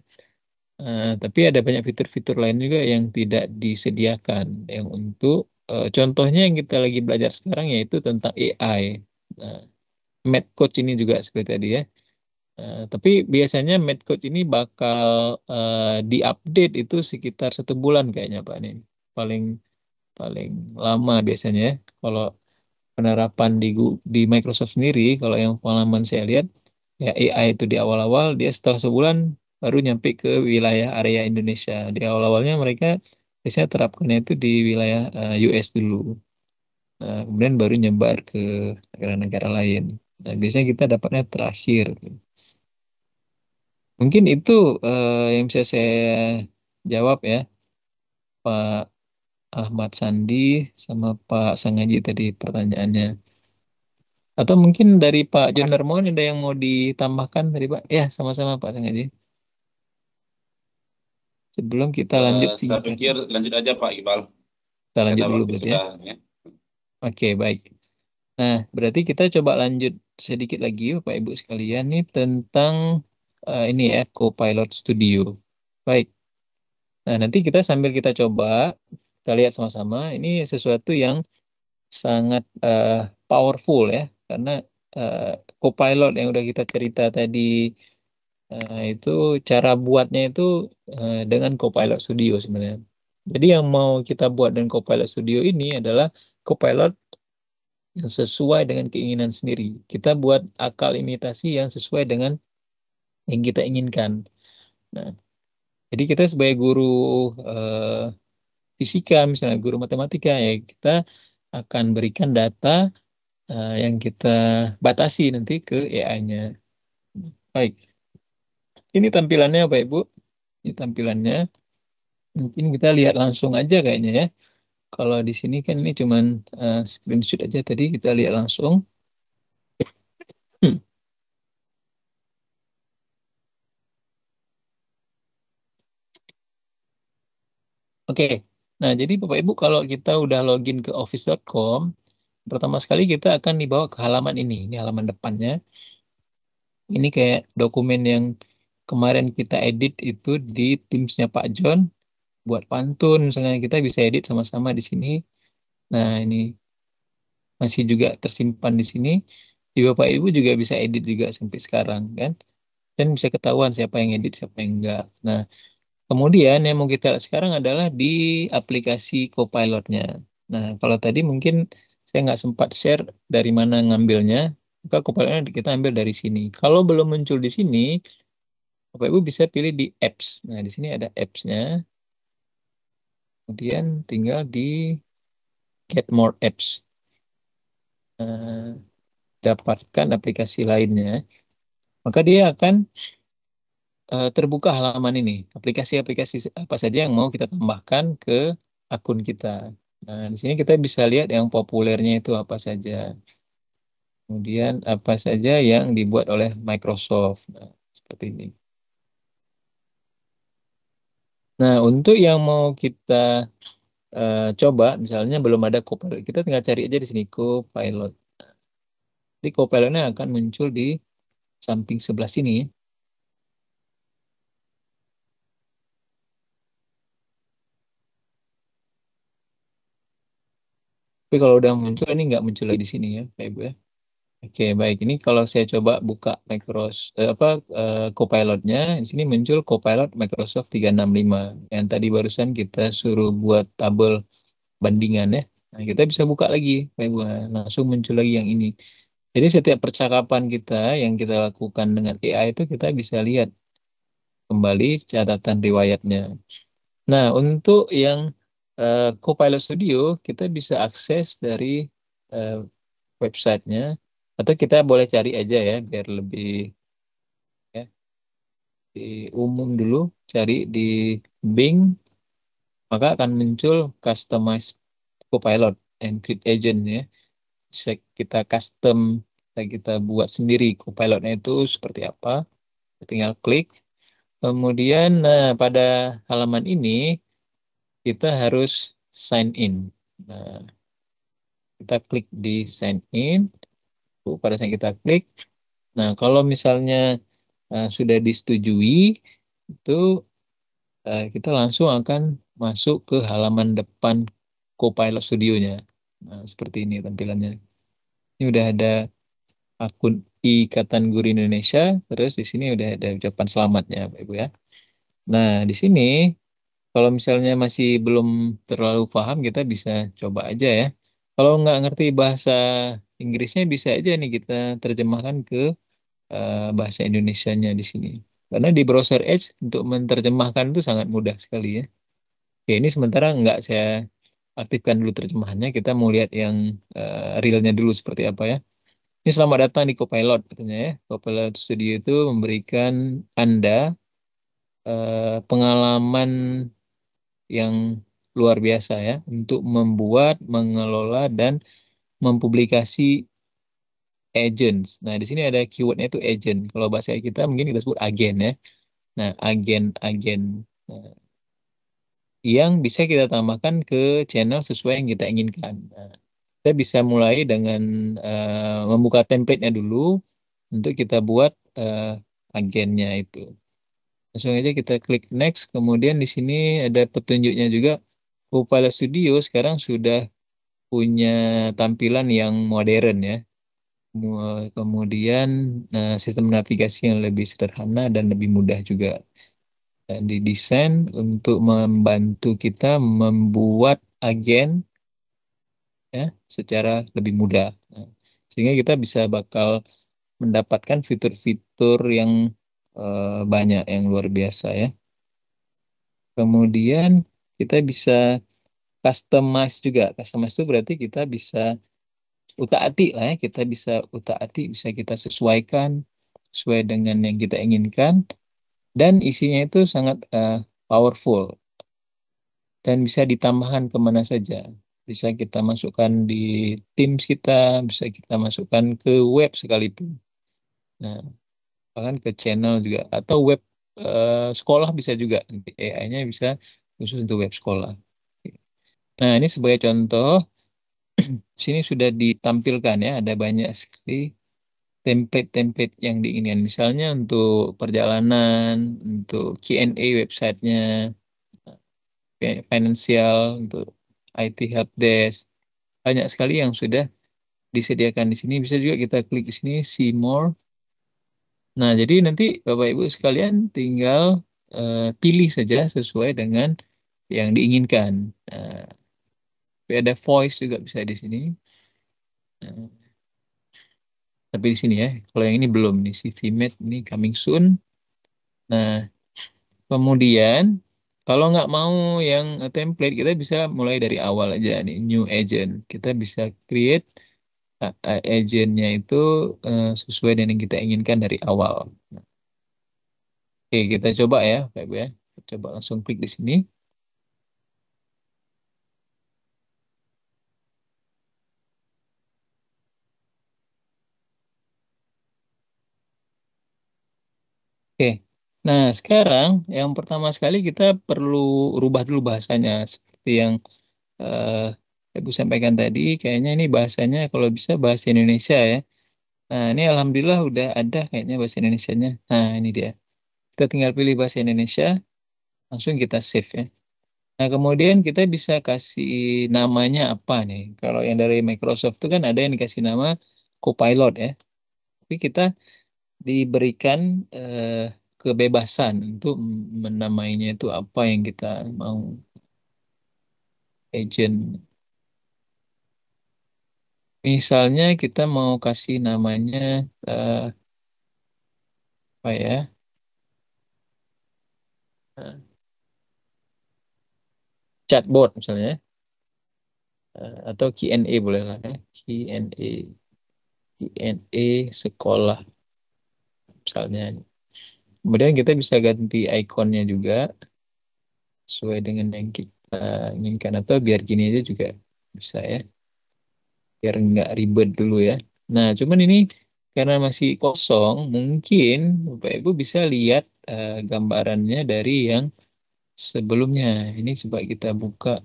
Tapi ada banyak fitur-fitur lain juga yang tidak disediakan yang untuk contohnya yang kita lagi belajar sekarang yaitu tentang AI. Nah, Math Coach ini juga seperti tadi ya. Tapi biasanya Math Coach ini bakal diupdate itu sekitar 1 bulan kayaknya Pak nih. Paling paling lama biasanya ya. Kalau penerapan di Microsoft sendiri, kalau yang pengalaman saya lihat ya AI itu di awal-awal dia setelah sebulan baru nyampe ke wilayah area Indonesia. Di awal-awalnya mereka biasanya terapkannya itu di wilayah US dulu. Nah, kemudian baru nyebar ke negara-negara lain. Nah, biasanya kita dapatnya terakhir. Mungkin itu yang bisa saya jawab ya, Pak Ahmad Sandi sama Pak Sangaji tadi pertanyaannya. Atau mungkin dari Pak John Mas, Darmawan ada yang mau ditambahkan tadi Pak? Ya, sama-sama Pak Sangaji. Sebelum kita lanjut Saya singkat. pikir lanjut aja Pak Iqbal, Kita lanjut karena dulu waktu berarti ya. sudah ya. Oke, baik. Nah, berarti kita coba lanjut sedikit lagi Bapak Ibu sekalian nih tentang ini ya, Copilot Studio. Baik. Nah, nanti kita sambil kita coba, kita lihat sama-sama. Ini sesuatu yang sangat powerful ya, karena uh, Copilot yang udah kita cerita tadi itu cara buatnya itu dengan Copilot Studio sebenarnya. Jadi yang mau kita buat dengan Copilot Studio ini adalah Copilot yang sesuai dengan keinginan sendiri. Kita buat akal imitasi yang sesuai dengan yang kita inginkan. Nah, jadi kita sebagai guru eh, fisika, misalnya guru matematika, ya kita akan berikan data yang kita batasi nanti ke AI-nya. Baik, ini tampilannya Bapak Ibu. Ini tampilannya. Mungkin kita lihat langsung aja kayaknya ya. Kalau di sini kan ini cuman screenshot aja tadi, kita lihat langsung. Hmm. Oke, nah jadi Bapak Ibu kalau kita udah login ke office.com, pertama sekali kita akan dibawa ke halaman ini halaman depannya. Ini kayak dokumen yang kemarin kita edit itu di Teams-nya Pak John, buat pantun, misalnya kita bisa edit sama-sama di sini. Nah ini masih juga tersimpan di sini. Di Bapak Ibu juga bisa edit juga sampai sekarang kan. Dan bisa ketahuan siapa yang edit, siapa yang enggak. Nah, kemudian yang mau kita lihat sekarang adalah di aplikasi Copilot-nya. Nah, kalau tadi mungkin saya nggak sempat share dari mana ngambilnya, maka Copilot-nya kita ambil dari sini. Kalau belum muncul di sini, Bapak Ibu bisa pilih di apps. Nah, di sini ada apps-nya. Kemudian tinggal di get more apps. Nah, dapatkan aplikasi lainnya. Maka dia akan terbuka halaman ini. Aplikasi-aplikasi apa saja yang mau kita tambahkan ke akun kita. Nah, di sini kita bisa lihat yang populernya itu apa saja. Kemudian apa saja yang dibuat oleh Microsoft. Nah, seperti ini. Nah, untuk yang mau kita coba, misalnya belum ada Copilot, kita tinggal cari aja di sini Copilot. Jadi Copilotnya akan muncul di samping sebelah sini. Tapi kalau udah muncul, ini nggak muncul lagi di sini ya, Pak Ibu ya. Oke, baik. Ini kalau saya coba buka Copilot-nya, di sini muncul Copilot Microsoft 365. Yang tadi barusan kita suruh buat tabel bandingan ya. Nah, kita bisa buka lagi, Pak Ibu. Nah, langsung muncul lagi yang ini. Jadi setiap percakapan kita yang kita lakukan dengan AI itu kita bisa lihat kembali catatan riwayatnya. Nah, untuk yang Copilot Studio, kita bisa akses dari eh, websitenya, atau kita boleh cari aja ya, biar lebih ya, di umum dulu, cari di Bing, maka akan muncul Customize Copilot and Create Agent ya. Bisa kita custom, kita buat sendiri Copilotnya itu seperti apa, tinggal klik. Kemudian, nah, pada halaman ini kita harus sign in. Nah, kita klik di sign in. Pada saat kita klik, nah kalau misalnya sudah disetujui, itu kita langsung akan masuk ke halaman depan Copilot Studio-nya. Nah, seperti ini tampilannya. Ini udah ada akun Ikatan Guru Indonesia, terus di sini udah ada ucapan selamatnya, Pak Ibu ya. Nah, di sini kalau misalnya masih belum terlalu paham, kita bisa coba aja ya. Kalau nggak ngerti bahasa Inggrisnya, bisa aja nih kita terjemahkan ke bahasa Indonesianya di sini. Karena di browser Edge untuk menerjemahkan itu sangat mudah sekali ya. Oke, ini sementara nggak saya aktifkan dulu terjemahannya. Kita mau lihat yang realnya dulu seperti apa ya. Ini selamat datang di Copilot katanya ya. Copilot Studio itu memberikan Anda pengalaman yang luar biasa ya untuk membuat, mengelola dan mempublikasi agents. Nah, di sini ada keywordnya itu agent. Kalau bahasa kita mungkin kita sebut agen ya. Nah, agen-agen yang bisa kita tambahkan ke channel sesuai yang kita inginkan. Nah, kita bisa mulai dengan membuka template-nya dulu untuk kita buat agennya itu. Langsung aja kita klik next. Kemudian di sini ada petunjuknya juga. Copilot Studio sekarang sudah punya tampilan yang modern ya. Kemudian sistem navigasi yang lebih sederhana dan lebih mudah juga. Dan didesain untuk membantu kita membuat agen ya secara lebih mudah. Nah, sehingga kita bisa bakal mendapatkan fitur-fitur yang banyak yang luar biasa ya. Kemudian kita bisa customize juga. Customize itu berarti kita bisa utak-atik lah ya. Kita bisa utak-atik, bisa kita sesuaikan sesuai dengan yang kita inginkan. Dan isinya itu sangat powerful. Dan bisa ditambahkan kemana saja. Bisa kita masukkan di Teams kita, bisa kita masukkan ke web sekalipun. Nah, bahkan ke channel juga. Atau web sekolah bisa juga. Nanti AI-nya bisa khusus untuk web sekolah. Nah, ini sebagai contoh, sini sudah ditampilkan ya, ada banyak sekali template-template yang diinginkan. Misalnya untuk perjalanan, untuk Q&A websitenya, finansial, untuk IT helpdesk, banyak sekali yang sudah disediakan di sini. Bisa juga kita klik di sini, see more. Nah, jadi nanti Bapak Ibu sekalian tinggal pilih saja sesuai dengan yang diinginkan. Ada voice juga bisa di sini. Tapi di sini ya, kalau yang ini belum nih, si VMate ini coming soon. Nah, kemudian kalau nggak mau yang template, kita bisa mulai dari awal aja nih, new agent. Kita bisa create agentnya itu sesuai dengan yang kita inginkan dari awal. Oke, kita coba ya, Pak Ibu ya. Kita coba langsung klik di sini. Oke, nah sekarang yang pertama sekali kita perlu rubah dulu bahasanya. Seperti yang Ibu sampaikan tadi, kayaknya ini bahasanya kalau bisa bahasa Indonesia ya. Nah, ini alhamdulillah udah ada kayaknya bahasa Indonesianya. Nah, ini dia. Kita tinggal pilih bahasa Indonesia, langsung kita save ya. Nah, kemudian kita bisa kasih namanya apa nih. Kalau yang dari Microsoft itu kan ada yang dikasih nama Copilot ya. Tapi kita diberikan kebebasan untuk menamainya itu apa yang kita mau. Agent. Misalnya kita mau kasih namanya apa ya? Chatbot misalnya. Atau Q&A boleh lah ya. Q&A sekolah misalnya. Kemudian kita bisa ganti ikonnya juga sesuai dengan yang kita inginkan, atau biar gini aja juga bisa ya. Biar nggak ribet dulu ya. Nah, cuman ini karena masih kosong, mungkin Bapak Ibu bisa lihat gambarannya dari yang sebelumnya. Ini coba kita buka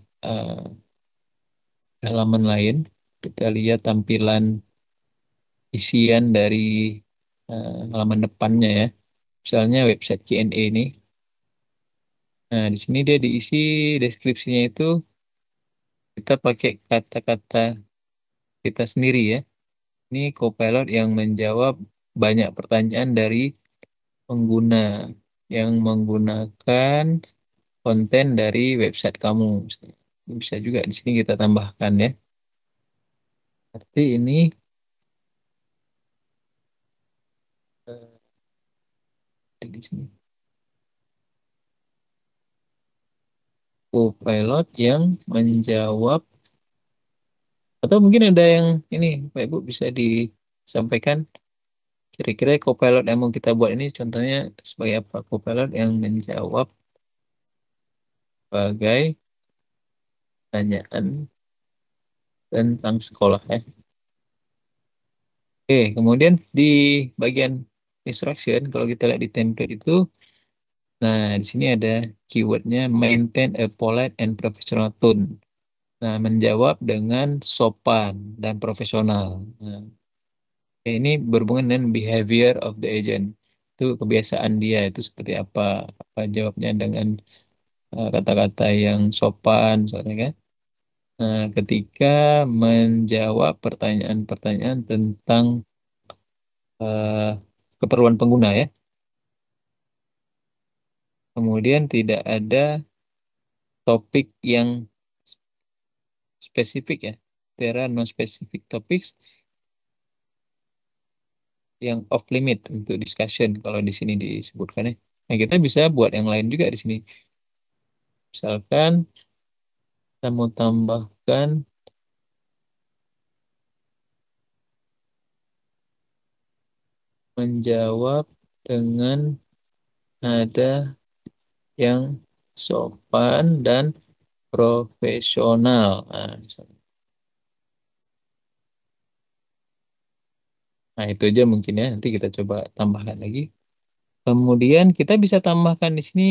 halaman lain. Kita lihat tampilan isian dari halaman depannya ya. Misalnya website Q&A ini. Nah, di sini dia diisi deskripsinya itu kita pakai kata-kata kita sendiri ya. Ini Copilot yang menjawab banyak pertanyaan dari pengguna yang menggunakan konten dari website kamu. Bisa juga di sini kita tambahkan ya. Berarti ini di sini Copilot yang menjawab, atau mungkin ada yang ini Pak Ibu bisa disampaikan kira-kira Copilot yang mau kita buat ini contohnya sebagai apa? Copilot yang menjawab sebagai pertanyaan tentang sekolah ya. Oke, kemudian di bagian instruction kalau kita lihat di template itu, nah di sini ada keywordnya maintain a polite and professional tone. Nah, menjawab dengan sopan dan profesional. Nah, ini berhubungan dengan behavior of the agent. itu kebiasaan dia itu seperti apa jawabnya dengan kata-kata yang sopan misalnya kan. Nah, ketika menjawab pertanyaan-pertanyaan tentang eh, keperluan pengguna ya, kemudian tidak ada topik yang spesifik ya, there are no specific topics yang off limit untuk discussion kalau di sini disebutkan ya. Nah, kita bisa buat yang lain juga di sini. Misalkan kita mau tambahkan menjawab dengan nada yang sopan dan profesional. Nah, misalnya. Nah, itu aja mungkin ya. Nanti kita coba tambahkan lagi. Kemudian kita bisa tambahkan di sini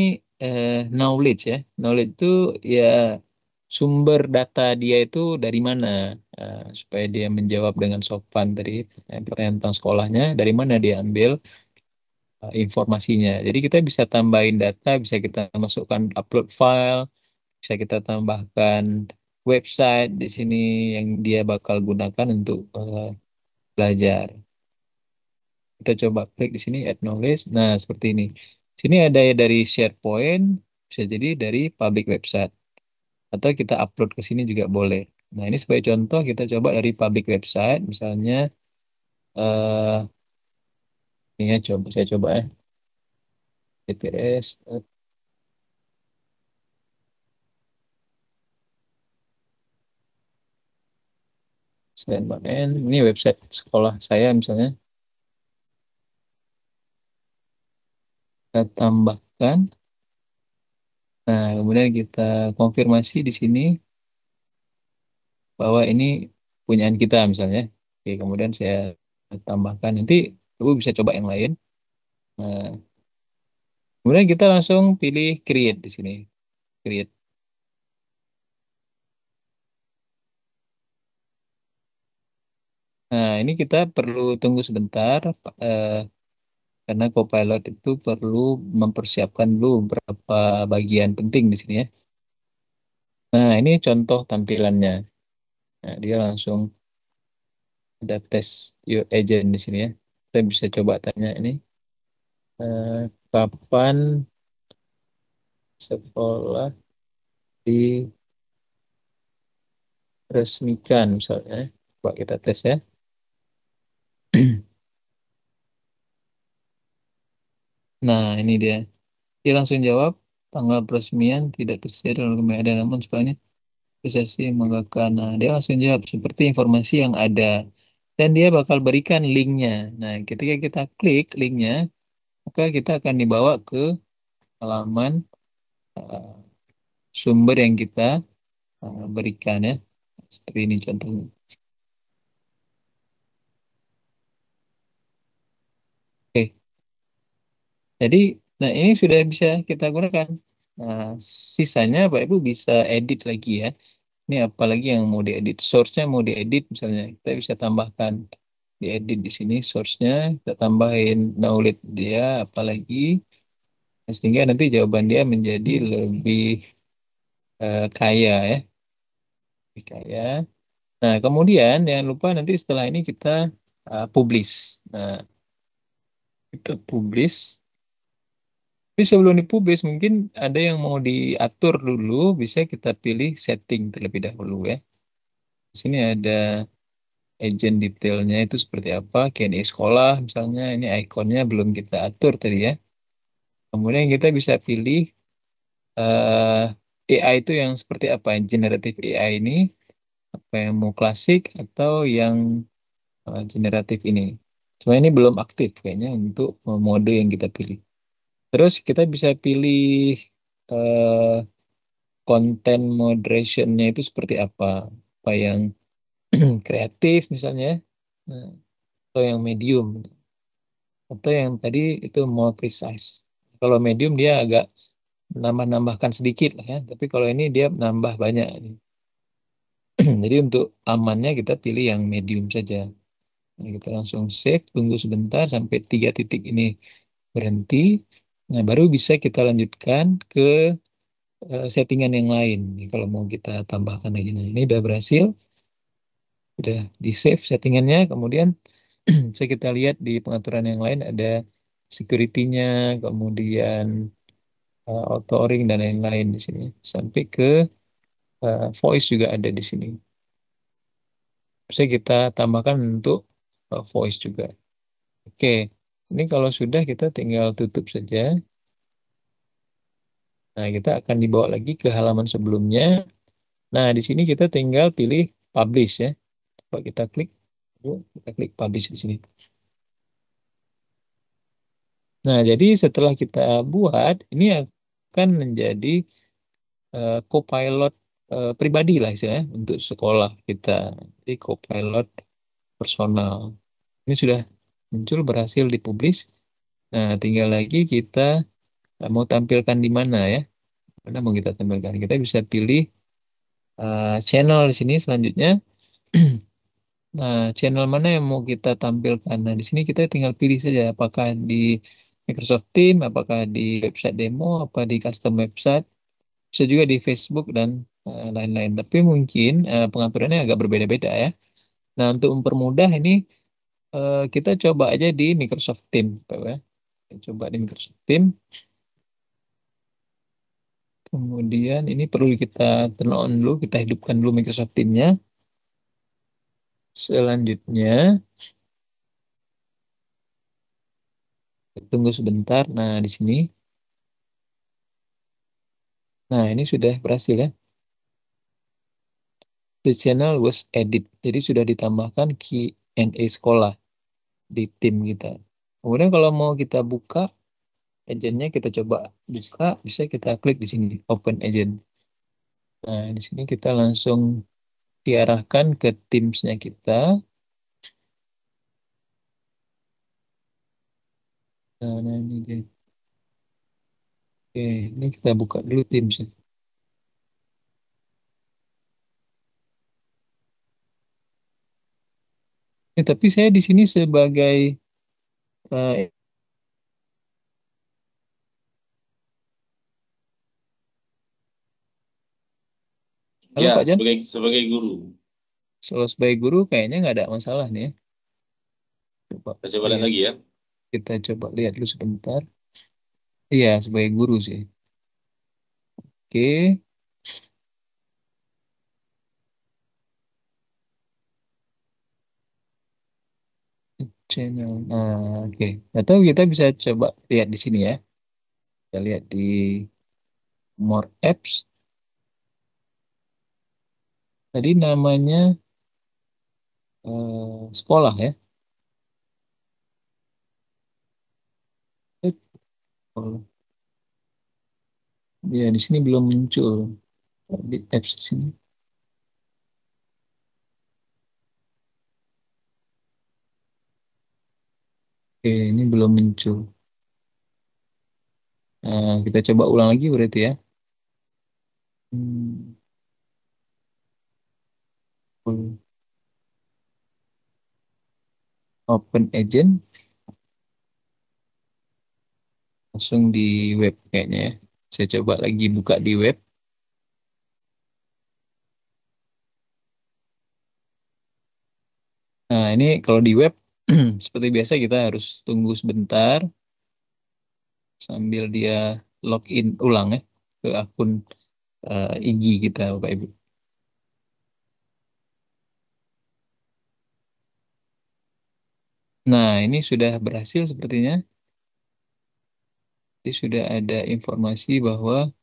knowledge ya. Knowledge itu ya sumber data dia itu dari mana, supaya dia menjawab dengan sopan tadi pertanyaan tentang sekolahnya, dari mana dia ambil informasinya. Jadi kita bisa tambahin data, bisa kita masukkan upload file, bisa kita tambahkan website di sini yang dia bakal gunakan untuk belajar. Kita coba klik di sini add knowledge. Nah, seperti ini. Sini ada dari SharePoint, bisa jadi dari public website. Atau kita upload ke sini juga boleh. Nah, ini sebagai contoh kita coba dari public website, misalnya eh ini ya saya coba ya. PTS ini website sekolah saya misalnya. Kita tambahkan. Nah, kemudian kita konfirmasi di sini bahwa ini punyaan kita misalnya. Oke, kemudian saya tambahkan. Nanti Ibu bisa coba yang lain. Nah, kemudian kita langsung pilih create di sini. Create. Nah, ini kita perlu tunggu sebentar karena Copilot itu perlu mempersiapkan dulu beberapa bagian penting di sini ya. Nah, ini contoh tampilannya. Nah, dia langsung ada tes your agent di sini ya. Kita bisa coba tanya ini kapan sekolah diresmikan misalnya. Coba kita tes ya. Nah, ini dia. Dia langsung jawab, tanggal peresmian tidak tersedia dalam dokumen ada, namun sebagainya prosesi menggunakan. Nah, dia langsung jawab seperti informasi yang ada. Dan dia bakal berikan linknya. Nah, ketika kita klik linknya, maka kita akan dibawa ke halaman uh, sumber yang kita berikan ya. Seperti ini contohnya. Oke. Jadi, nah ini sudah bisa kita gunakan. Nah, sisanya Pak Ibu bisa edit lagi ya. Ini apalagi yang mau diedit, source-nya mau diedit misalnya, kita bisa tambahkan diedit di sini source-nya, kita tambahin knowledge dia apalagi, sehingga nanti jawaban dia menjadi lebih kaya ya, lebih kaya. Nah, kemudian jangan lupa nanti setelah ini kita publish. Nah, kita publish. Tapi sebelum dipublish mungkin ada yang mau diatur dulu, bisa kita pilih setting terlebih dahulu ya. Di sini ada agent detailnya itu seperti apa, K&I sekolah misalnya, ini ikonnya belum kita atur tadi ya. Kemudian kita bisa pilih AI itu yang seperti apa, generatif AI ini, apa yang mau klasik atau yang generatif ini. Cuma ini belum aktif kayaknya untuk mode yang kita pilih. Terus kita bisa pilih konten moderationnya itu seperti apa yang kreatif misalnya, nah, atau yang medium, atau yang tadi itu more precise. Kalau medium dia agak nambah-nambahkan sedikit lah ya, tapi kalau ini dia nambah banyak. Jadi untuk amannya kita pilih yang medium saja. Nah, kita langsung save, tunggu sebentar sampai 3 titik ini berhenti. Nah, baru bisa kita lanjutkan ke settingan yang lain. Kalau mau kita tambahkan lagi. Nah, ini udah berhasil. Udah di save settingannya. Kemudian bisa kita lihat di pengaturan yang lain ada security-nya, kemudian authoring dan lain-lain di sini. Sampai ke voice juga ada di sini. Bisa kita tambahkan untuk voice juga. Oke, ini kalau sudah kita tinggal tutup saja. Nah, kita akan dibawa lagi ke halaman sebelumnya. Nah, di sini kita tinggal pilih publish ya. Coba kita klik publish di sini. Nah, jadi setelah kita buat, ini akan menjadi copilot pribadi lah istilahnya untuk sekolah kita. Jadi copilot personal. Ini sudah muncul, berhasil dipublish. Nah, tinggal lagi kita mau tampilkan di mana ya. Mana mau kita tampilkan? Kita bisa pilih channel di sini selanjutnya. Nah, channel mana yang mau kita tampilkan? Nah, di sini kita tinggal pilih saja apakah di Microsoft Teams, apakah di website demo, apa di custom website, bisa juga di Facebook dan lain-lain. Tapi mungkin pengaturannya agak berbeda-beda ya. Nah, untuk mempermudah ini kita coba aja di Microsoft Teams, Pak, ya. Kita coba di Microsoft Teams. Kemudian ini perlu kita turn on dulu, kita hidupkan dulu Microsoft Teams-nya. Selanjutnya, tunggu sebentar. Nah, di sini. Nah, ini sudah berhasil ya. The channel was added. Jadi sudah ditambahkan Q&A sekolah di tim kita. Kemudian kalau mau kita buka agentnya, kita coba buka, bisa kita klik di sini, Open Agent. Nah, di sini kita langsung diarahkan ke Teams-nya kita. Nah, ini dia. Oke, ini kita buka dulu Teams. Tapi saya di sini sebagai eh, halo Ya, Pak Jan, sebagai guru. kalau sebagai guru kayaknya nggak ada masalah nih ya. Coba Kita coba lihat lihat, lagi ya. kita coba lihat dulu sebentar. Iya, sebagai guru sih. Oke, channel. Nah, oke. Atau kita bisa coba lihat di sini ya. Kita lihat di More Apps. Tadi namanya sekolah ya. Oh, ya di sini belum muncul di apps di sini. Oke, ini belum muncul. Nah, kita coba ulang lagi berarti ya. Hmm, Open Agent langsung di web kayaknya ya. Saya coba lagi buka di web. Nah, ini kalau di web seperti biasa kita harus tunggu sebentar sambil dia login ulang ya ke akun IG kita, Bapak Ibu. Nah, ini sudah berhasil sepertinya. Jadi sudah ada informasi bahwa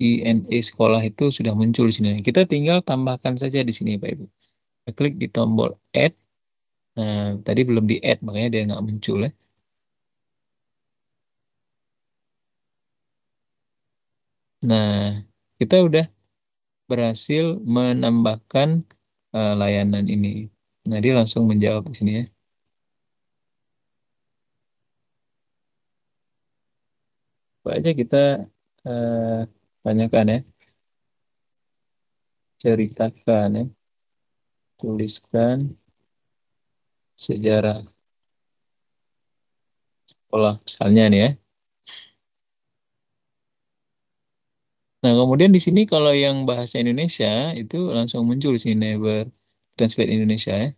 INE sekolah itu sudah muncul di sini. Kita tinggal tambahkan saja di sini, Pak Ibu. Kita klik di tombol add. Nah, tadi belum di add, makanya dia nggak muncul ya. Nah, kita udah berhasil menambahkan layanan ini. Nah, dia langsung menjawab di sini ya. Coba aja kita eh, tanyakan ya, ceritakan ya, tuliskan sejarah sekolah misalnya nih ya. Nah, kemudian di sini kalau yang bahasa Indonesia itu langsung muncul sih Never Translate Indonesia ya.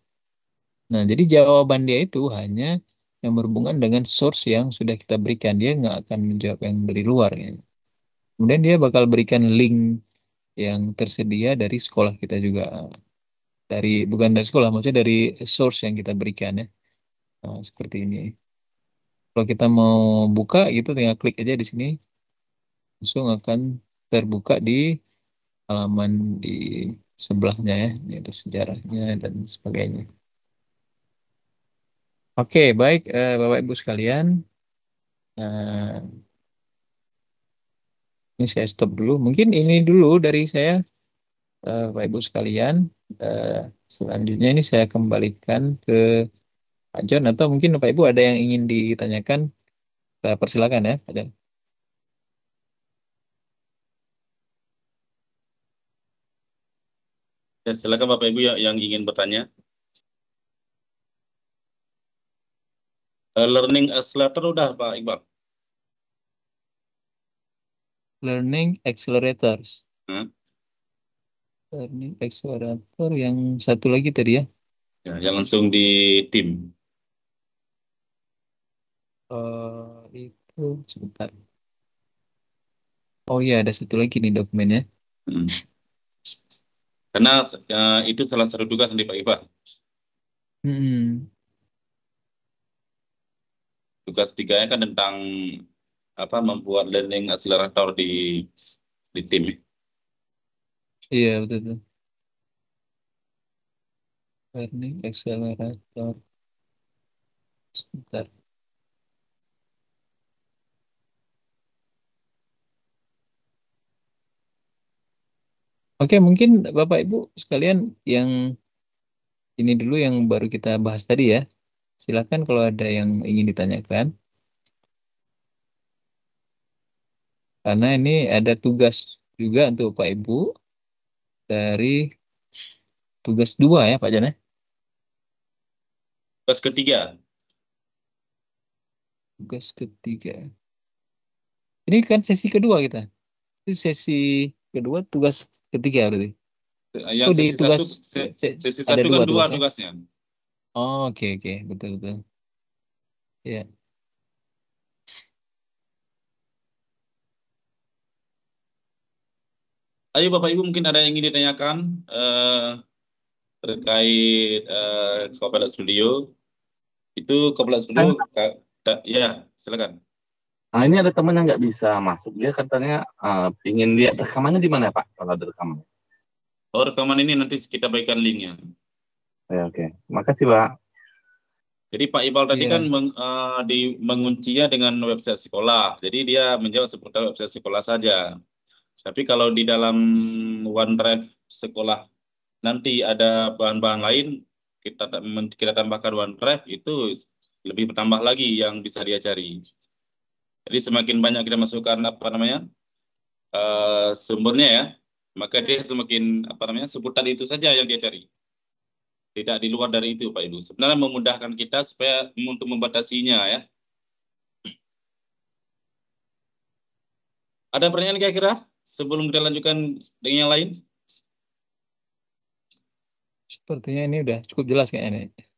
Nah, jadi jawaban dia itu hanya yang berhubungan dengan source yang sudah kita berikan. Dia nggak akan menjawab yang dari luar ya. Kemudian dia bakal berikan link yang tersedia dari sekolah kita juga. Dari bukan dari sekolah, maksudnya dari source yang kita berikan ya. Nah, seperti ini. Kalau kita mau buka gitu, tinggal klik aja di sini, langsung akan terbuka di halaman di sebelahnya ya. Ini ada sejarahnya dan sebagainya. Oke, baik Bapak Ibu sekalian. Nah, ini saya stop dulu. Mungkin ini dulu dari saya, Bapak Ibu sekalian. Eh, Selanjutnya ini saya kembalikan ke Pak John atau mungkin Bapak Ibu ada yang ingin ditanyakan, persilakan ya, Pak John. Ya, silakan Bapak Ibu yang ingin bertanya. Learning Accelerator udah Pak Iqbal. Learning Accelerators. Hah? Learning Accelerator yang satu lagi tadi ya. Ya, yang langsung di tim. Itu sebentar. Oh iya, ada satu lagi nih dokumennya. Hmm. Karena itu salah satu tugas dari Pak Iqbal. Hmm. Tugas 3-nya kan tentang apa membuat learning accelerator di tim. Iya, betul, betul. Learning Accelerator. Sebentar. Oke, mungkin Bapak Ibu sekalian yang ini dulu yang baru kita bahas tadi ya. Silakan kalau ada yang ingin ditanyakan. Karena ini ada tugas juga untuk Pak Ibu dari tugas 2 ya Pak Jan ya. Tugas ketiga. Tugas ketiga. Ini kan sesi kedua kita. Itu sesi kedua, tugas ketiga berarti. Yang Oh, di sesi tugas sesi ada satu dua kan dua tugasnya. tugasnya. Oh, oke, betul betul. Ya. Ayo Bapak Ibu mungkin ada yang ingin ditanyakan terkait Copilot Studio. Itu Copilot Studio, ya silakan. Nah, ini ada teman yang nggak bisa masuk. Dia katanya ingin lihat rekamannya di mana Pak? Kalau ada rekaman. Oh, rekaman ini nanti kita bagikan linknya. Ya, oke. Makasih Pak. Jadi Pak Iqbal tadi Iya. kan menguncinya dengan website sekolah. Jadi dia menjawab seputar website sekolah saja. Tapi kalau di dalam OneDrive sekolah nanti ada bahan-bahan lain, kita tambahkan OneDrive, itu lebih bertambah lagi yang bisa dia cari. Jadi semakin banyak kita masukkan sumbernya ya, maka dia semakin seputar itu saja yang dia cari. Tidak di luar dari itu Pak Ibu. Sebenarnya memudahkan kita supaya untuk membatasinya ya. Ada pertanyaan kira-kira sebelum kita lanjutkan dengan yang lain? Sepertinya ini udah cukup jelas kayaknya nih.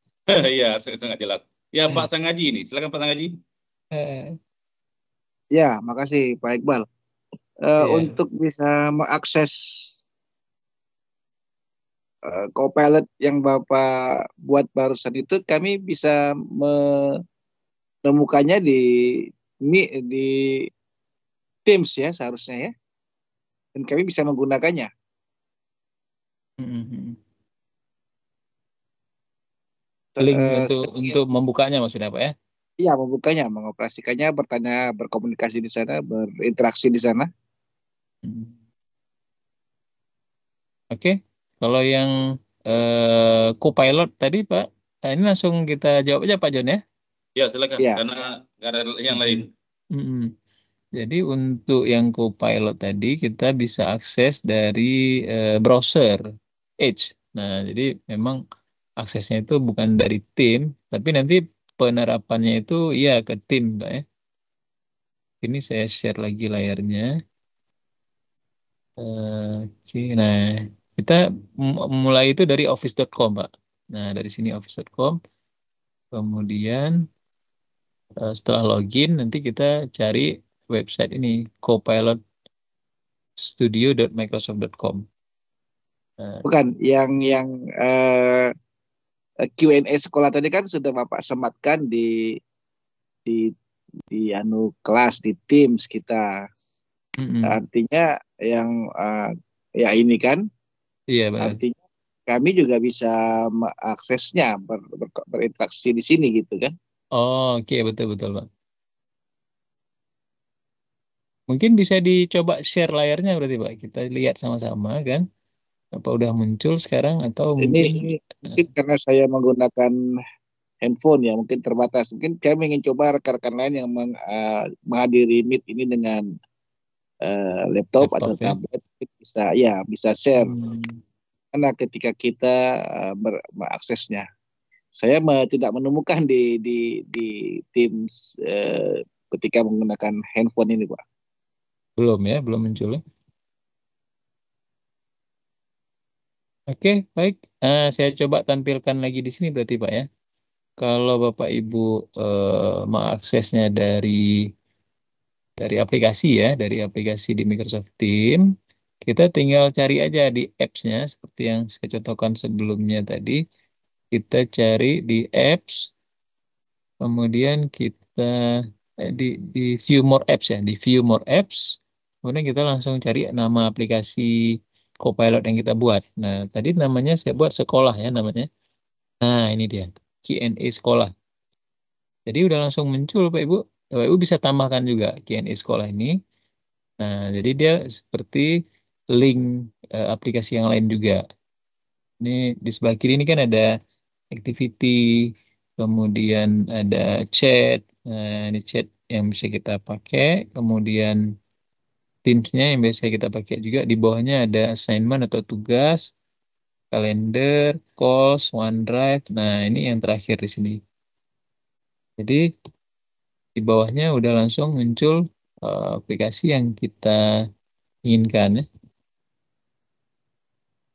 Iya, sangat jelas. Ya Pak Sangaji ini, silakan Pak Sangaji. Ya, makasih Pak Iqbal. Iya. Untuk bisa mengakses Copilot yang Bapak buat barusan itu, kami bisa menemukannya di Teams ya seharusnya ya. Dan kami bisa menggunakannya. Link untuk membukanya maksudnya Pak ya? Iya, membukanya, mengoperasikannya, bertanya, berkomunikasi di sana, berinteraksi di sana. Oke. Kalau yang Copilot tadi Pak, ini langsung kita jawab aja Pak John ya. Ya silakan, Ya. karena nggak ada yang lain. Jadi untuk yang Copilot tadi kita bisa akses dari browser Edge. Nah, jadi memang aksesnya itu bukan dari tim, tapi nanti penerapannya itu ya ke tim, Pak ya. Ini saya share lagi layarnya. Oke, nah kita mulai itu dari office.com, Pak. Nah, dari sini office.com. Kemudian setelah login nanti kita cari website ini copilotstudio.microsoft.com. Bukan yang Q&A sekolah tadi kan sudah Bapak sematkan di kelas di Teams kita. Artinya yang ya ini kan Iya, benar. artinya kami juga bisa mengaksesnya berinteraksi di sini gitu kan. Oh, oke, betul Pak. Mungkin bisa dicoba share layarnya berarti Pak. Kita lihat sama-sama kan. Apa udah muncul sekarang atau mungkin Ini mungkin karena saya menggunakan handphone ya mungkin terbatas. Mungkin kami ingin coba rekan-rekan lain yang menghadiri meet ini dengan laptop atau ya? tablet bisa share. Karena ketika kita mengaksesnya, saya tidak menemukan di Teams ketika menggunakan handphone ini, Pak. Belum muncul ya. Oke, baik. Saya coba tampilkan lagi di sini berarti Pak ya. Kalau Bapak Ibu mengaksesnya dari aplikasi ya, dari aplikasi di Microsoft Teams, kita tinggal cari aja di apps-nya seperti yang saya contohkan sebelumnya tadi. Kita cari di apps, kemudian kita di view more apps ya, di view more apps, kemudian kita langsung cari nama aplikasi Copilot yang kita buat. Nah, tadi namanya saya buat sekolah ya namanya. Nah, ini dia, Q&A sekolah. Jadi udah langsung muncul Pak Ibu. Bapak Ibu bisa tambahkan juga Q&A sekolah ini. Nah, jadi dia seperti link aplikasi yang lain juga. Ini di sebelah kiri ini kan ada activity, kemudian ada chat. Nah, ini chat yang bisa kita pakai, kemudian Teams-nya yang biasa kita pakai juga. Di bawahnya ada assignment atau tugas, kalender, calls, OneDrive. Nah, ini yang terakhir di sini. Jadi di bawahnya udah langsung muncul aplikasi yang kita inginkan ya.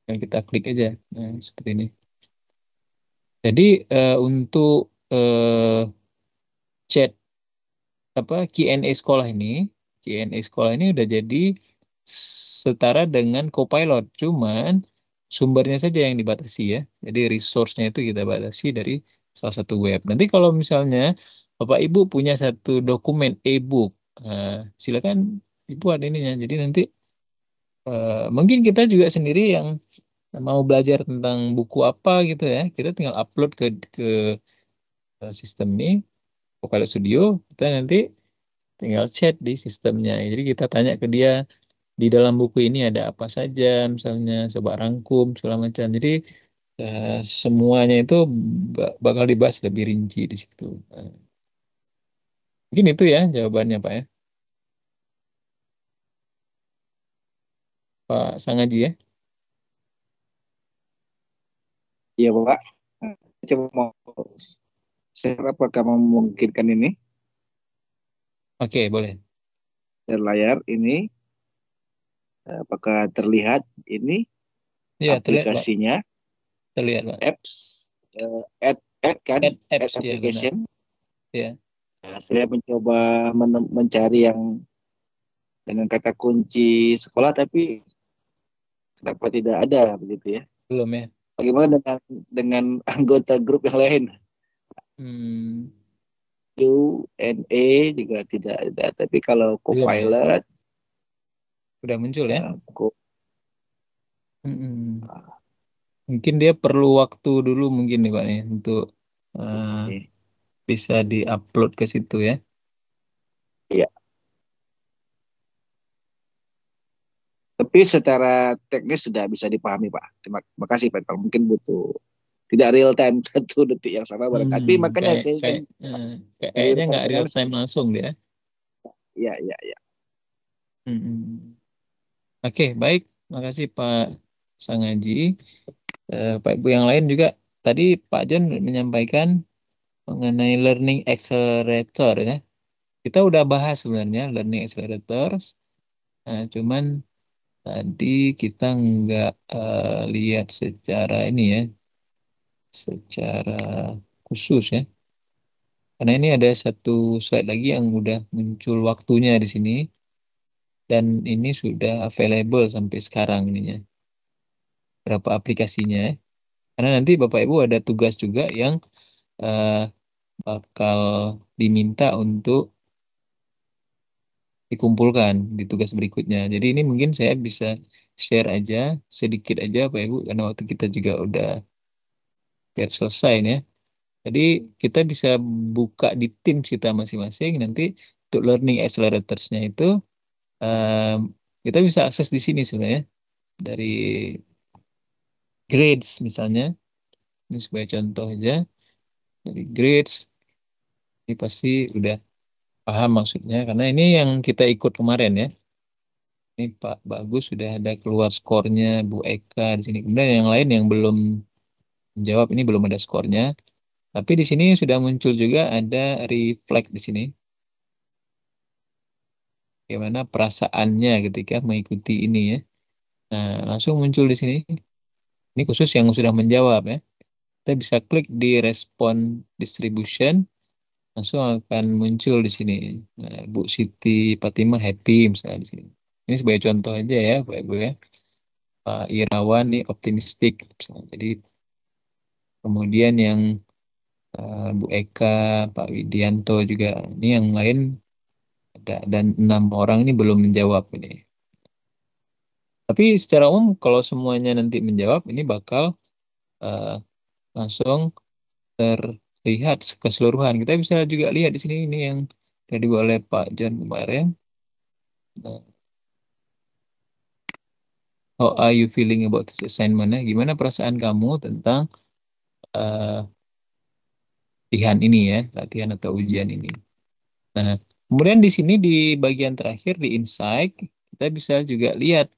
Yang kita klik aja. Nah, seperti ini. Jadi untuk chat Q&A sekolah ini udah jadi setara dengan Copilot, cuman sumbernya saja yang dibatasi ya. Jadi resource-nya itu kita batasi dari salah satu web. Nanti kalau misalnya Bapak Ibu punya satu dokumen e-book, silakan dibuat ininya. Jadi nanti mungkin kita juga sendiri yang mau belajar tentang buku apa gitu ya, kita tinggal upload ke sistem ini, Copilot Studio, kita nanti tinggal chat di sistemnya. Jadi kita tanya ke dia di dalam buku ini ada apa saja, misalnya coba rangkum segala macam. Jadi semuanya itu bakal dibahas lebih rinci di situ. Mungkin itu ya jawabannya Pak ya. Pak Sangaji ya. Iya, Pak. Coba mau share apakah memungkinkan ini? Oke, boleh. Share layar ini. Apakah terlihat ini Iya, aplikasinya? Terlihat, Pak. Apps, add kan? Add apps, ya, application. Ya. Saya mencoba mencari yang dengan kata kunci sekolah, tapi kenapa tidak ada begitu ya? Belum ya. Bagaimana dengan anggota grup yang lain? Q&A juga tidak ada, tapi kalau Copilot udah muncul ya. Mungkin dia perlu waktu dulu mungkin nih Pak nih untuk bisa diupload ke situ ya. Iya. Tapi secara teknis sudah bisa dipahami Pak. Terima kasih Pak. Mungkin butuh tidak real time 1 detik yang sama barangkali. Makanya kayaknya nggak real time langsung dia. Iya. Oke, baik. Makasih Pak Sangaji. Pak Ibu yang lain juga tadi Pak John menyampaikan mengenai learning accelerator ya. Kita udah bahas sebenarnya learning accelerators. Nah, cuman tadi kita nggak lihat secara ini ya, secara khusus ya. Karena ini ada satu slide lagi yang udah muncul waktunya di sini. Dan ini sudah available sampai sekarang ininya. Berapa aplikasinya ya. Karena nanti Bapak Ibu ada tugas juga yang eh, bakal diminta untuk dikumpulkan di tugas berikutnya. Jadi ini mungkin saya bisa share aja sedikit aja Pak Ibu karena waktu kita juga udah biar selesai nih ya. Jadi kita bisa buka di Teams kita masing-masing nanti untuk learning accelerators-nya itu em, kita bisa akses di sini sebenarnya dari grades misalnya. Ini sebagai contoh aja dari grades ini pasti udah paham maksudnya karena ini yang kita ikut kemarin ya. Ini Pak Bagus sudah ada keluar skornya, Bu Eka di sini. Kemudian yang lain yang belum menjawab ini belum ada skornya. Tapi di sini sudah muncul juga ada reflect di sini. Bagaimana perasaannya ketika mengikuti ini ya. Nah, langsung muncul di sini. Ini khusus yang sudah menjawab ya. Kita bisa klik di respon distribution, langsung akan muncul di sini. Nah, Bu Siti Fatimah happy misalnya di sini. Ini sebagai contoh aja ya, Pak Ibu ya. Pak Irawan nih optimistik. Misalnya. Jadi kemudian yang Bu Eka, Pak Widianto juga. Ini yang lain ada dan 6 orang ini belum menjawab ini. Tapi secara umum kalau semuanya nanti menjawab ini bakal uh, langsung terlihat keseluruhan. Kita bisa juga lihat di sini ini yang tadi oleh Pak John kemarin. Nah, how are you feeling about this assignment? Gimana perasaan kamu tentang latihan ini ya, latihan atau ujian ini. Nah, kemudian di sini di bagian terakhir di insight kita bisa juga lihat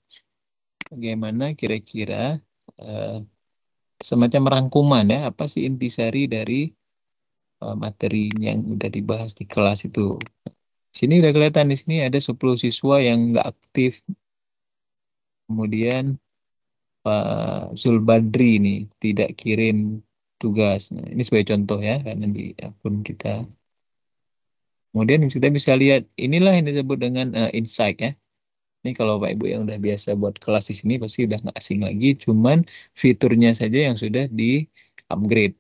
bagaimana kira-kira semacam rangkuman ya, apa sih intisari dari materi yang udah dibahas di kelas itu. Sini udah kelihatan di sini ada 10 siswa yang nggak aktif. Kemudian Pak Zulbadri ini tidak kirim tugas. Nah, ini sebagai contoh ya, karena di akun kita. Kemudian kita bisa lihat inilah yang disebut dengan insight ya. Ini kalau Pak Ibu yang udah biasa buat kelas di sini pasti udah nggak asing lagi, cuman fiturnya saja yang sudah di upgrade.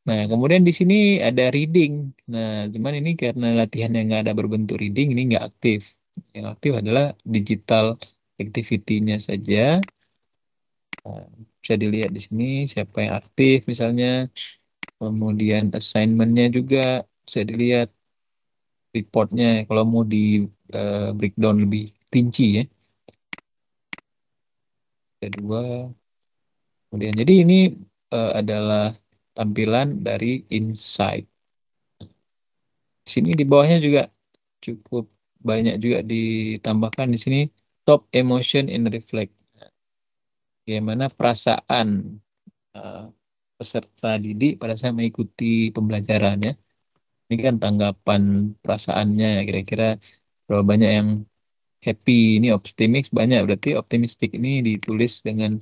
Nah, kemudian di sini ada reading. Nah, cuman ini karena latihannya nggak ada berbentuk reading, ini nggak aktif. Yang aktif adalah digital activity-nya saja. Nah, bisa dilihat di sini siapa yang aktif misalnya. Kemudian assignment-nya juga bisa dilihat reportnya kalau mau di breakdown lebih rinci ya. Kedua, kemudian jadi ini adalah tampilan dari insight. Di sini di bawahnya juga cukup banyak juga ditambahkan di sini top emotion and reflect. Bagaimana perasaan peserta didik pada saat mengikuti pembelajaran ya. Ini kan tanggapan perasaannya kira-kira berapa banyak yang happy, ini optimis banyak berarti optimistik ini ditulis dengan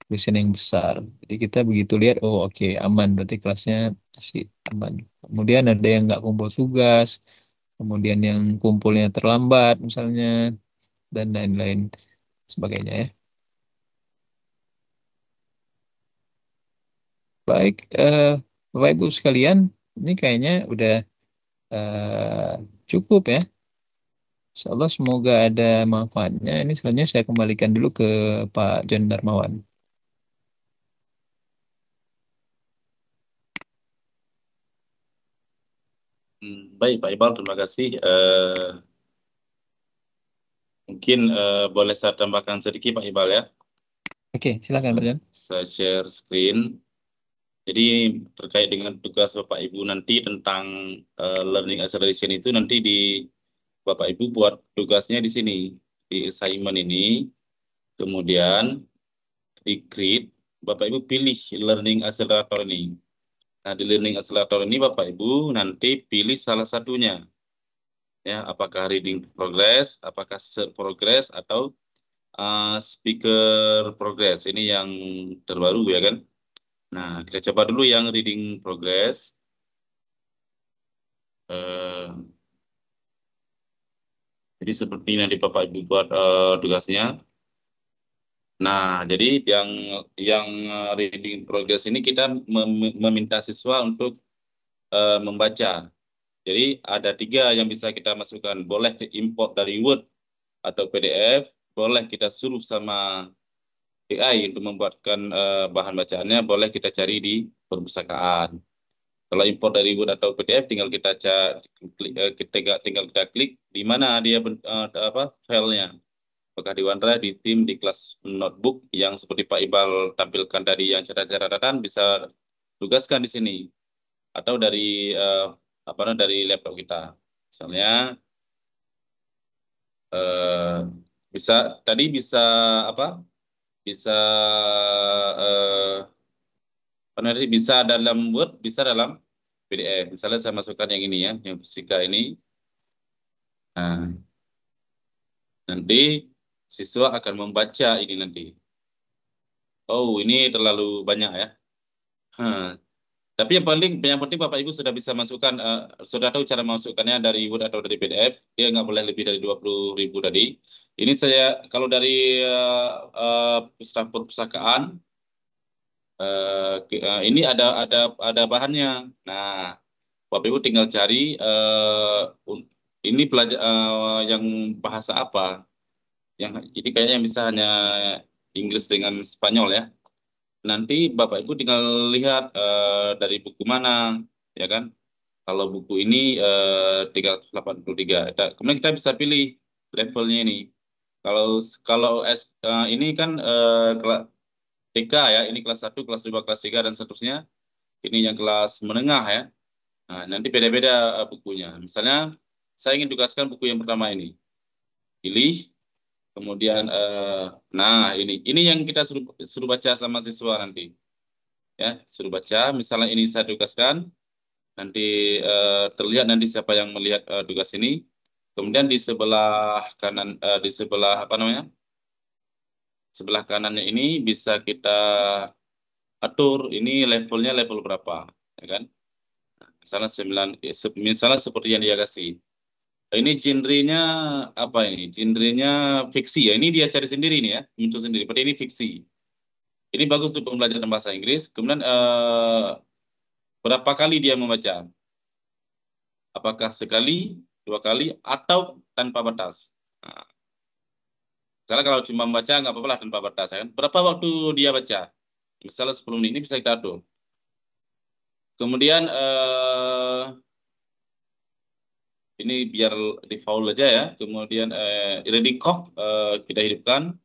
tulisan yang besar. Jadi kita begitu lihat, oh oke, aman, berarti kelasnya masih aman. Kemudian ada yang nggak kumpul tugas, kemudian yang kumpulnya terlambat misalnya, dan lain-lain sebagainya ya. Baik, Bapak Ibu sekalian, ini kayaknya udah cukup ya. Insya Allah semoga ada manfaatnya. Ini selanjutnya saya kembalikan dulu ke Pak John Darmawan. Baik Pak Iqbal, terima kasih. Mungkin boleh saya tambahkan sedikit Pak Iqbal ya. Oke, silakan Pak John. Saya share screen. Jadi terkait dengan tugas Bapak Ibu nanti tentang learning acceleration itu nanti di Bapak Ibu buat tugasnya di sini di assignment ini. Kemudian di create Bapak Ibu pilih learning accelerator ini. Nah, di learning accelerator ini Bapak Ibu nanti pilih salah satunya. Ya, apakah reading progress, apakah search progress, atau speaker progress. Ini yang terbaru ya kan. Nah, kita coba dulu yang reading progress. Eh, jadi seperti ini nanti Bapak Ibu buat tugasnya. Nah, jadi yang reading progress ini kita meminta siswa untuk membaca. Jadi ada 3 yang bisa kita masukkan. Boleh import dari Word atau PDF, boleh kita suruh sama AI untuk membuatkan bahan bacaannya, boleh kita cari di perpustakaan. Kalau import dari Word atau PDF, tinggal kita tinggal kita klik di mana dia filenya. Apakah di OneDrive, di Team, di kelas notebook yang seperti Pak Iqbal tampilkan tadi yang catatan bisa tugaskan di sini atau dari dari laptop kita. Misalnya bisa apa? Bisa bisa dalam Word, bisa dalam PDF. Misalnya saya masukkan yang ini ya, yang fisika ini. Nah, nanti siswa akan membaca ini nanti. Oh, ini terlalu banyak ya. Tapi yang penting Bapak Ibu sudah bisa masukkan, sudah tahu cara masukkannya dari Word atau dari PDF. Dia nggak boleh lebih dari 20.000 tadi. Ini saya kalau dari perpustakaan ini ada bahannya. Nah, Bapak Ibu tinggal cari ini yang bahasa apa. Yang ini kayaknya bisa hanya Inggris dengan Spanyol ya. Nanti Bapak Ibu tinggal lihat dari buku mana, ya kan? Kalau buku ini 383. Kemudian kita bisa pilih levelnya ini. Kalau ini kan TK ya, ini kelas 1, kelas 2, kelas 3 dan seterusnya. Ini yang kelas menengah ya. Nah, nanti beda-beda bukunya. Misalnya saya ingin tugaskan buku yang pertama ini. Pilih, kemudian nah ini yang kita suruh baca sama siswa nanti. Ya, suruh baca. Misalnya ini saya tugaskan, nanti terlihat nanti siapa yang melihat tugas ini. Kemudian di sebelah kanan, di sebelah apa namanya? Sebelah kanannya ini bisa kita atur ini levelnya level berapa, ya kan? Misalnya 9, misalnya seperti yang dia kasih. Ini genrenya apa ini? Genrenya fiksi ya. Ini dia cari sendiri nih ya, muncul sendiri. Berarti ini fiksi. Ini bagus untuk pembelajaran bahasa Inggris. Kemudian berapa kali dia membaca? Apakah sekali, 2 kali, atau tanpa batas? Nah, misalnya kalau cuma membaca nggak apa-apa lah tanpa batas, ya kan? Berapa waktu dia baca? Misalnya 10 menit, ini bisa kita atur. Kemudian ini biar default aja ya. Kemudian reading clock kita hidupkan.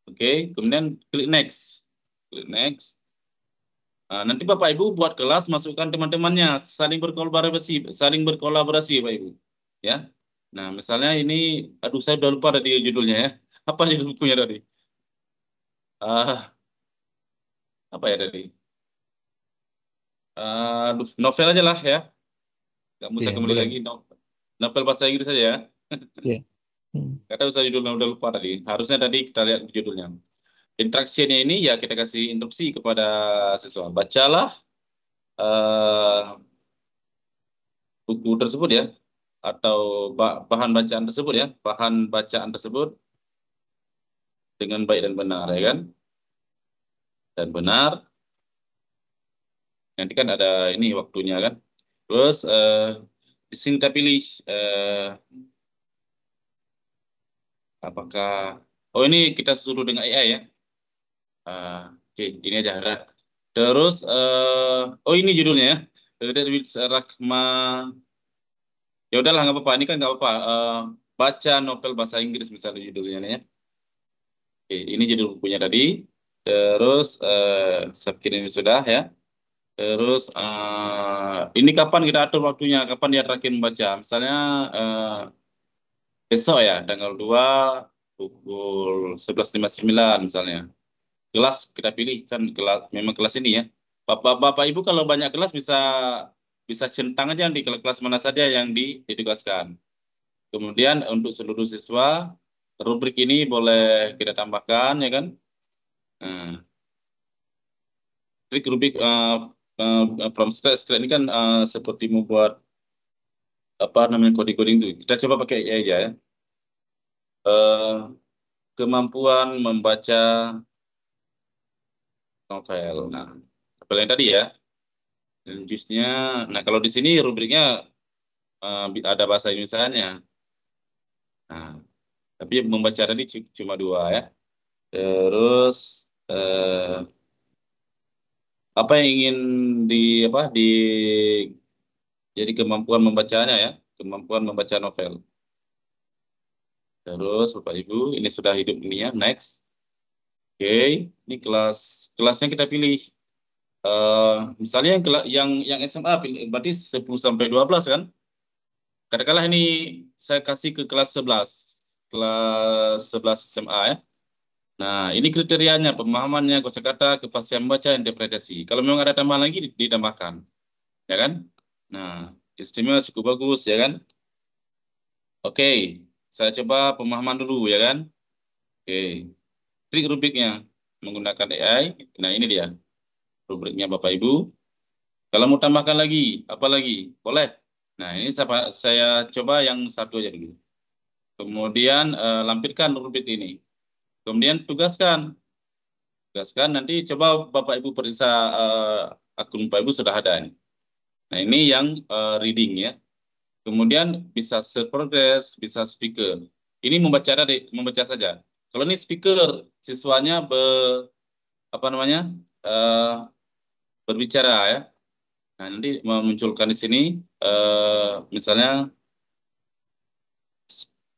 Oke, kemudian klik next. Klik next. Nah, nanti Bapak Ibu buat kelas, masukkan teman-temannya, saling berkolaborasi Bapak Ibu. Ya. Nah, misalnya ini, aduh saya udah lupa tadi judulnya ya. Apa judul bukunya tadi? Apa ya tadi? Aduh, novel aja lah ya. Nggak usah kembali boleh. lagi. Novel bahasa Inggris saja ya. Iya. Kata usah judulnya udah lupa tadi. Harusnya tadi kita lihat judulnya. Interaksinya ini ya kita kasih instruksi kepada siswa. Bacalah buku tersebut ya. Atau bahan bacaan tersebut ya. Bahan bacaan tersebut dengan baik dan benar ya kan. Dan benar. Nanti kan ada ini waktunya kan. Terus di sini kita pilih apakah ini kita suruh dengan AI ya. Oke, ini aja. Terus ini judulnya ya. Rahma. Ya udahlah nggak apa-apa. Ini kan nggak apa-apa. Baca novel bahasa Inggris misalnya judulnya ya. Oke, ini judul bukunya tadi. Terus saya pikir ini sudah ya. Terus ini kapan kita atur waktunya? Kapan dia terakhir membaca? Misalnya besok ya, tanggal 2 pukul 11.59 misalnya. Kelas kita pilih kan memang kelas ini ya. Bapak Ibu kalau banyak kelas bisa centang aja di kelas mana saja yang ditugaskan. Kemudian untuk seluruh siswa rubrik ini boleh kita tambahkan ya kan. Nah, trik rubrik from scratch ini kan seperti membuat apa namanya coding itu. Kita coba pakai AI aja ya. Kemampuan membaca novel. Nah, novel yang tadi ya. Jusnya. Nah, kalau di sini rubriknya ada bahasa Indonesianya. Nah, tapi membaca tadi cuma 2 ya. Terus apa yang ingin di jadi kemampuan membacanya ya, kemampuan membaca novel. Terus Bapak Ibu, ini sudah hidup ini ya, next. Oke, ini kelasnya kita pilih. Misalnya yang SMA berarti 10 sampai 12 kan? Katakanlah ini saya kasih ke kelas 11 SMA ya. Nah, ini kriterianya, pemahamannya, kosakata, kefasihan baca, interpretasi. Kalau memang ada tambahan lagi, ditambahkan. Ya kan? Nah, istimewa cukup bagus, ya kan? Oke, saya coba pemahaman dulu, ya kan? Oke, trik rubriknya menggunakan AI. Nah, ini dia rubriknya Bapak Ibu. Kalau mau tambahkan lagi, apa lagi? Boleh. Nah, ini saya coba yang satu aja dulu. Kemudian lampirkan rubrik ini. Kemudian tugaskan nanti coba Bapak Ibu periksa akun Bapak Ibu sudah ada ini. Nah, ini yang reading ya. Kemudian bisa share progress, bisa speaker. Ini membaca saja. Kalau ini speaker, siswanya berbicara ya. Nah, nanti memunculkan di sini misalnya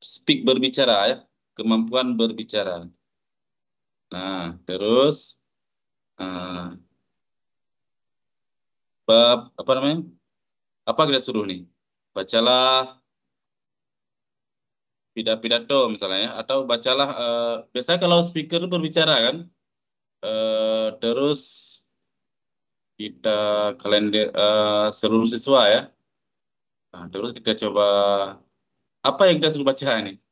speak berbicara ya, kemampuan berbicara. Nah, terus apa kita suruh nih? Bacalah pidato misalnya ya, atau bacalah biasanya kalau speaker berbicara kan, terus kita kalender seluruh siswa ya. Nah, terus kita coba apa yang kita suruh baca ini.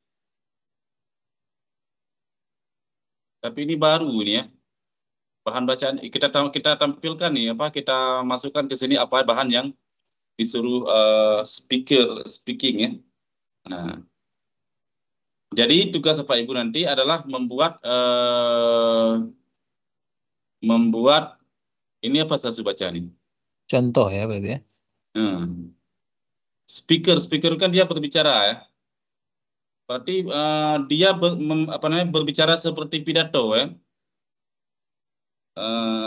Tapi ini baru ini ya. Bahan bacaan kita tampilkan nih apa kita masukkan ke sini apa bahan yang disuruh speaking ya. Nah, jadi tugas Bapak Ibu nanti adalah membuat ini apa saya suruh baca nih. Contoh ya berarti ya. Speaker kan dia berbicara ya. Berarti dia berbicara seperti pidato ya.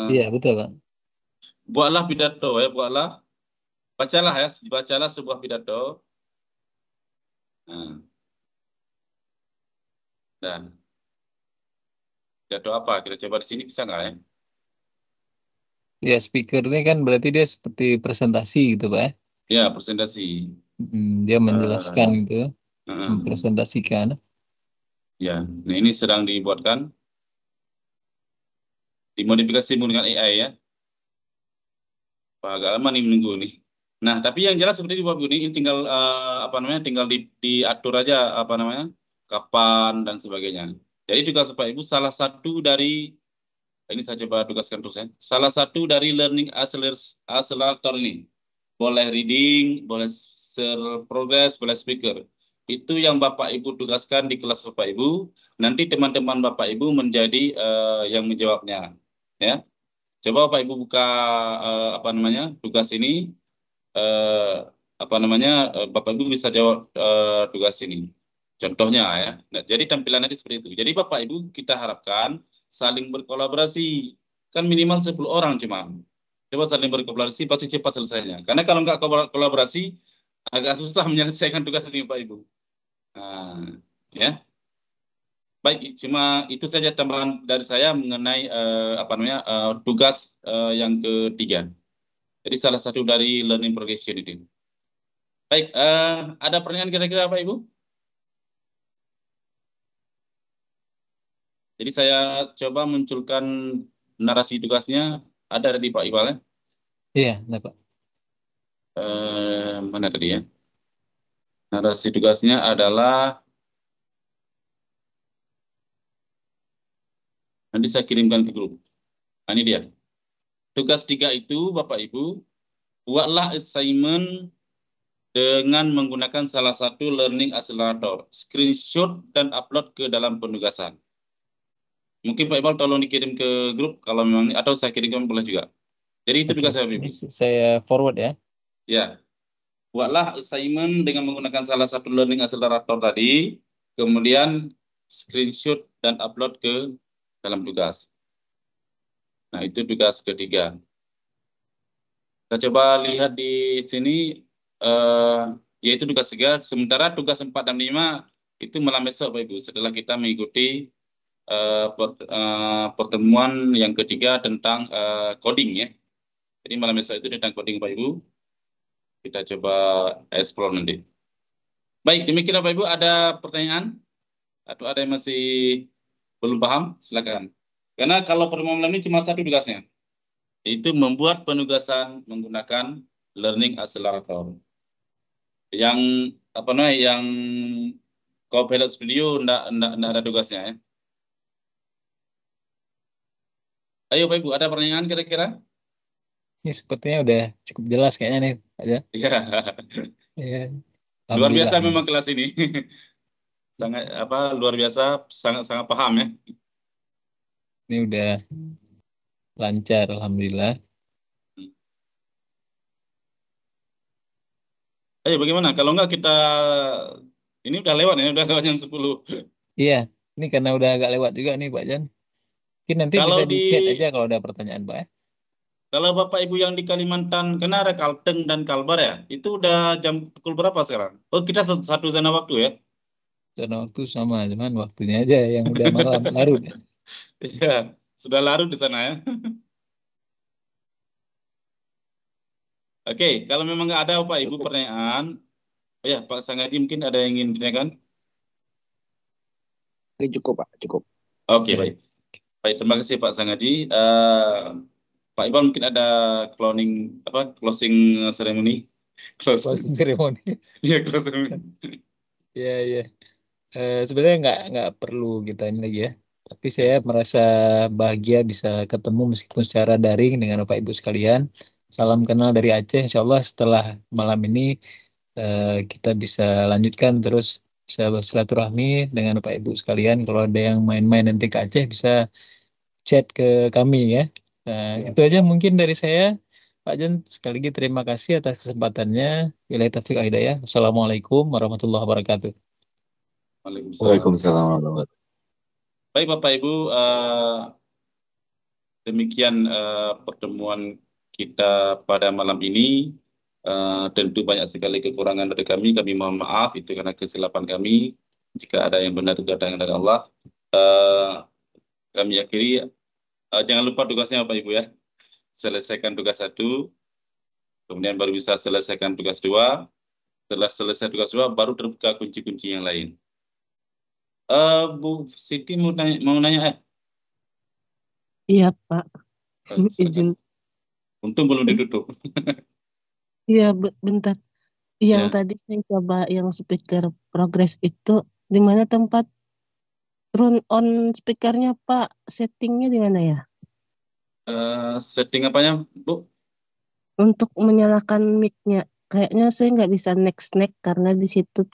Iya betul Pak. Buatlah pidato ya, bacalah sebuah pidato. Dan pidato apa? Kita coba di sini bisa nggak ya? Ya speaker ini kan berarti dia seperti presentasi gitu Pak ya. Ya presentasi. Dia menjelaskan gitu, mempresentasikan. Ya, nah ini sedang dibuatkan, dimodifikasi menggunakan AI ya. Agak lama nih menunggu nih. Nah, tapi yang jelas seperti di bawah ini tinggal tinggal diatur aja kapan dan sebagainya. Jadi juga Bapak Ibu salah satu dari ini saya coba tugaskan terus ya. Salah satu dari learning accelerator ini boleh reading, boleh share progress, boleh speaker. Itu yang Bapak Ibu tugaskan di kelas Bapak Ibu. Nanti teman-teman Bapak Ibu menjadi yang menjawabnya, ya. Coba Bapak Ibu buka tugas ini. Bapak Ibu bisa jawab tugas ini. Contohnya ya. Nah, jadi tampilan nanti seperti itu. Jadi Bapak Ibu kita harapkan saling berkolaborasi. Kan minimal 10 orang cuma. Coba saling berkolaborasi pasti cepat selesainya. Karena kalau nggak kolaborasi agak susah menyelesaikan tugas ini Bapak Ibu. Nah, ya. Baik, cuma itu saja tambahan dari saya mengenai tugas yang ketiga. Jadi salah satu dari learning progression itu. Baik, ada pertanyaan kira-kira Pak Ibu? Jadi saya coba munculkan narasi tugasnya. Ada di Pak Iqbal ya? Iya, nah, Pak. Mana tadi ya? Narasi tugasnya adalah, nanti saya kirimkan ke grup. Nah, ini dia. Tugas 3 itu, Bapak Ibu, buatlah assignment dengan menggunakan salah satu learning accelerator. Screenshot dan upload ke dalam penugasan. Mungkin Pak Iqbal tolong dikirim ke grup kalau memang, atau saya kirimkan boleh juga. Jadi itu Oke, tugas saya, Bapak ini Ibu. saya forward ya. Ya, buatlah assignment dengan menggunakan salah satu learning accelerator tadi, kemudian screenshot dan upload ke dalam tugas. Nah, itu tugas ketiga. Kita coba lihat di sini, yaitu tugas 3. Sementara tugas 4 dan 5 itu malam besok, Bapak Ibu, setelah kita mengikuti pertemuan yang ketiga tentang coding ya. Jadi malam besok itu tentang coding, Bapak Ibu. Kita coba explore nanti. Baik, demikian Bapak Ibu. Ada pertanyaan? Atau ada yang masih belum paham? Silakan. Karena kalau pertemuan malam ini cuma satu tugasnya. Itu membuat penugasan menggunakan learning accelerator. Yang apa namanya, yang Copilot Studio enggak ada tugasnya ya. Ayo Pak Ibu, ada pertanyaan kira-kira? Ini sepertinya udah cukup jelas kayaknya nih, Pak Jan. Iya. Ya, Luar biasa alhamdulillah. memang kelas ini. Sangat luar biasa, sangat paham ya. Ini udah lancar, alhamdulillah. Ayo bagaimana? Kalau enggak kita, ini udah lewat ya, udah lewat jam 10. Iya, ini karena udah agak lewat juga nih Pak Jan. Mungkin nanti Kalau bisa di, di chat aja kalau ada pertanyaan Pak ya. kalau Bapak Ibu yang di Kalimantan, kena ada Kalteng dan Kalbar ya, itu udah jam pukul berapa sekarang? Oh, kita satu zona waktu ya? Karena waktu sama, cuman waktunya aja yang udah malam larut. Iya, sudah larut di sana ya. Oke, kalau memang nggak ada Bapak Ibu pertanyaan, oh ya Pak Sangaji mungkin ada yang ingin ditanyakan? Oke, cukup Pak, cukup. Oke, baik. Baik, terima kasih Pak Sangaji. Pak Iqbal mungkin ada closing ceremony. Closing ceremony. Iya, closing. Iya, iya. Sebenarnya nggak perlu kita ini lagi ya. Tapi saya merasa bahagia bisa ketemu meskipun secara daring dengan Bapak Ibu sekalian. Salam kenal dari Aceh. Insya Allah setelah malam ini kita bisa lanjutkan terus bisa bersilaturahmi dengan Bapak Ibu sekalian. Kalau ada yang main-main nanti ke Aceh bisa chat ke kami ya. Itu aja mungkin dari saya. Pak Jan, sekali lagi terima kasih atas kesempatannya. Wabillahi taufiq wal hidayah. Assalamualaikum warahmatullahi wabarakatuh. Waalaikumsalam warahmatullahi wabarakatuh. Baik Bapak Ibu, demikian pertemuan kita pada malam ini. Tentu banyak sekali kekurangan dari kami. Kami mohon maaf itu karena kesilapan kami. Jika ada yang benar itu datang dari Allah. Kami akhiri. Jangan lupa tugasnya Bapak Ibu ya. Selesaikan tugas 1, kemudian baru bisa selesaikan tugas 2. Setelah selesai tugas 2, baru terbuka kunci-kunci yang lain. Bu Siti mau nanya Iya Pak, silakan. izin. Untung belum ditutup. Iya bentar. Yang Ya. tadi saya coba yang speaker progress itu di mana tempat turn on speakernya Pak? Settingnya di mana ya? Setting apanya, Bu? Untuk menyalakan mic-nya. Kayaknya saya nggak bisa next karena di situ